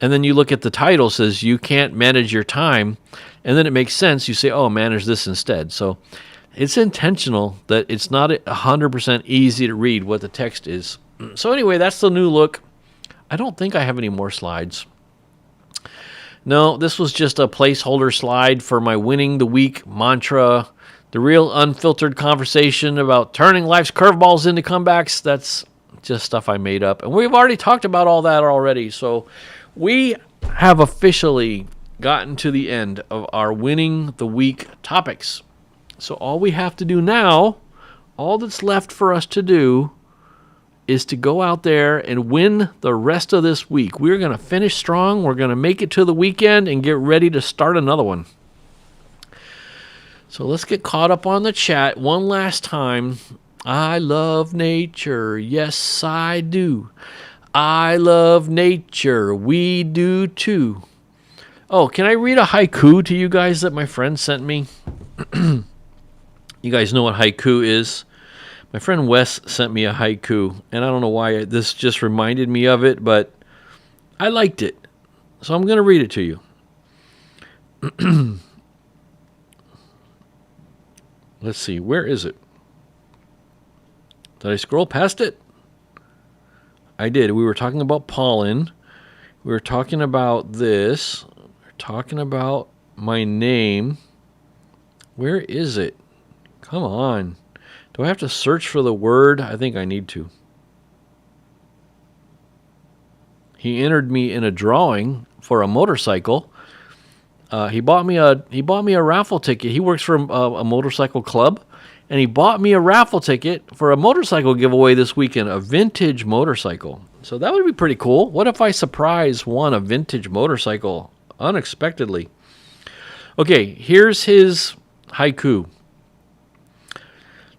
And then you look at the title, says you can't manage your time. And then it makes sense. You say, oh, manage this instead. So it's intentional that it's not 100% easy to read what the text is. So anyway, that's the new look. I don't think I have any more slides. No, this was just a placeholder slide for my winning the week mantra, the real unfiltered conversation about turning life's curveballs into comebacks. That's just stuff I made up. And we've already talked about all that already. So we have officially gotten to the end of our winning the week topics. So all we have to do now, all that's left for us to do is to go out there and win the rest of this week. We're going to finish strong. We're going to make it to the weekend and get ready to start another one. So let's get caught up on the chat one last time. I love nature. Yes, I do. I love nature. We do too. Oh, can I read a haiku to you guys that my friend sent me? You guys know what haiku is? My friend Wes sent me a haiku, and I don't know why this just reminded me of it, but I liked it. So I'm going to read it to you. Let's see, where is it? Did I scroll past it? I did. We were talking about pollen. We were talking about this. We were talking about my name. Where is it? Come on. Do I have to search for the word? I think I need to. He entered me in a drawing for a motorcycle. He bought me a raffle ticket. He works for a motorcycle club, and he bought me a raffle ticket for a motorcycle giveaway this weekend, a vintage motorcycle. So that would be pretty cool. What if I surprise won a vintage motorcycle unexpectedly? Okay, here's his haiku.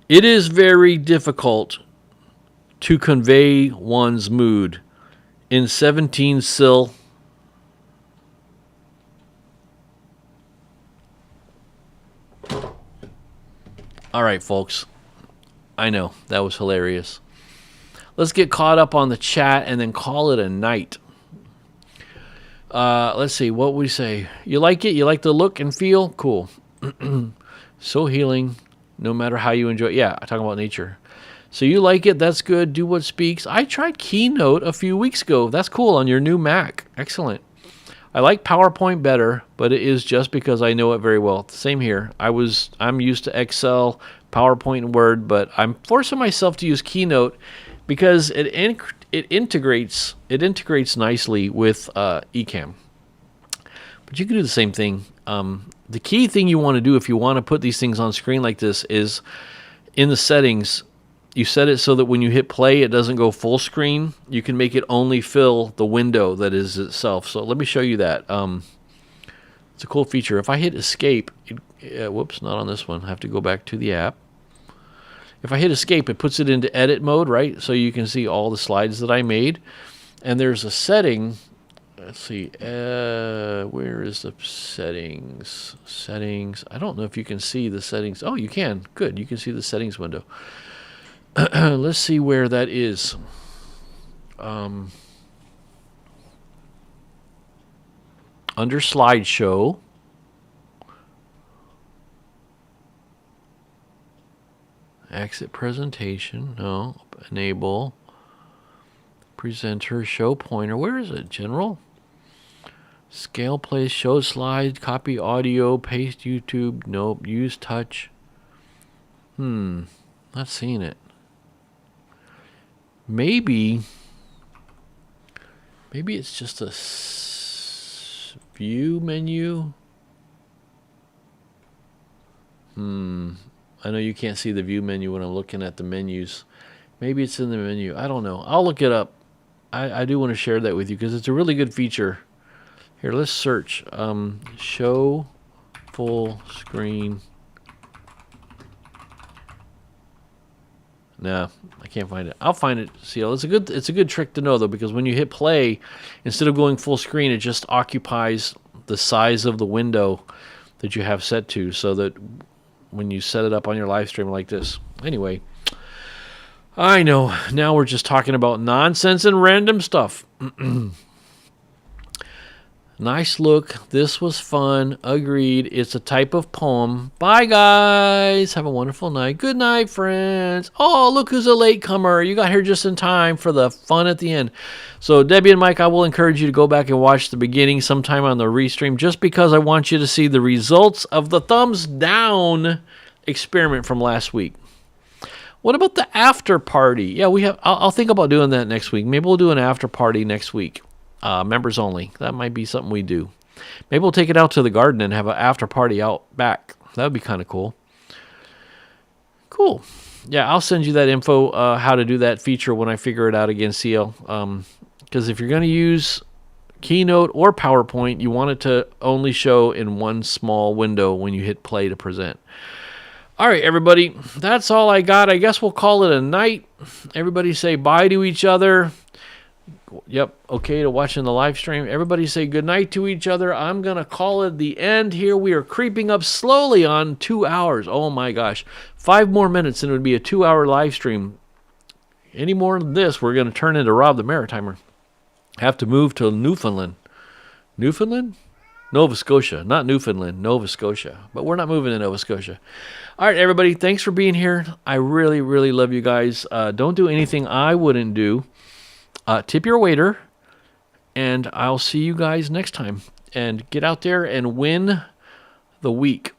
It is very difficult to convey one's mood in 17 syll. All right, folks. I know, that was hilarious. Let's get caught up on the chat and then call it a night. Let's see, what we say. You like it? You like the look and feel? Cool. So healing. No matter how you enjoy it. Yeah, I talk about nature. So you like it. That's good. Do what speaks. I tried Keynote a few weeks ago. That's cool on your new Mac. Excellent. I like PowerPoint better, but it is just because I know it very well. Same here. I'm used to Excel, PowerPoint, and Word, but I'm forcing myself to use Keynote because it integrates nicely with Ecamm. But you can do the same thing. The key thing you want to do if you want to put these things on screen like this is in the settings, you set it so that when you hit play, it doesn't go full screen. You can make it only fill the window that is itself. So let me show you that. It's a cool feature. If I hit escape, whoops, not on this one. I have to go back to the app. If I hit escape, it puts it into edit mode, right? So you can see all the slides that I made. And there's a setting let's see. Where is the settings? Settings. I don't know if you can see the settings. Oh, you can. Good. You can see the settings window. Let's see where that is. Under slideshow. Exit presentation. No. Enable. Presenter. Show pointer. Where is it? General. Scale place. Show slide. Copy audio. Paste YouTube. Nope. Use touch. Not seeing it. Maybe it's just a view menu. I know you can't see the view menu when I'm looking at the menus. Maybe it's in the menu. I don't know. I'll look it up. I do want to share that with you because it's a really good feature. Here, let's search. Show full screen. No, I can't find it. I'll find it. See, it's a good trick to know though, because when you hit play, instead of going full screen, it just occupies the size of the window that you have set to, so that when you set it up on your live stream like this. Anyway, I know. Now we're just talking about nonsense and random stuff. Nice look. This was fun. Agreed. It's a type of poem. Bye, guys. Have a wonderful night. Good night, friends. Oh, look who's a latecomer. You got here just in time for the fun at the end. So, Debbie and Mike, I will encourage you to go back and watch the beginning sometime on the restream, just because I want you to see the results of the thumbs down experiment from last week. What about the after party? Yeah, I'll think about doing that next week. Maybe we'll do an after party next week. Members only. That might be something we do. Maybe we'll take it out to the garden and have an after party out back. That would be kind of cool. Cool. Yeah, I'll send you that info, how to do that feature when I figure it out again, CL. Because if you're going to use Keynote or PowerPoint, you want it to only show in one small window when you hit play to present. All right, everybody. That's all I got. I guess we'll call it a night. Everybody say bye to each other. Yep, okay to watching the live stream. Everybody say good night to each other. I'm going to call it the end here. We are creeping up slowly on 2 hours. Oh my gosh. 5 more minutes and it would be a 2-hour live stream. Any more than this, we're going to turn into Rob the Maritimer. Have to move to Newfoundland. Newfoundland? Nova Scotia. Not Newfoundland, Nova Scotia. But we're not moving to Nova Scotia. All right, everybody. Thanks for being here. I really, really love you guys. Don't do anything I wouldn't do. Tip your waiter, and I'll see you guys next time. And get out there and win the week.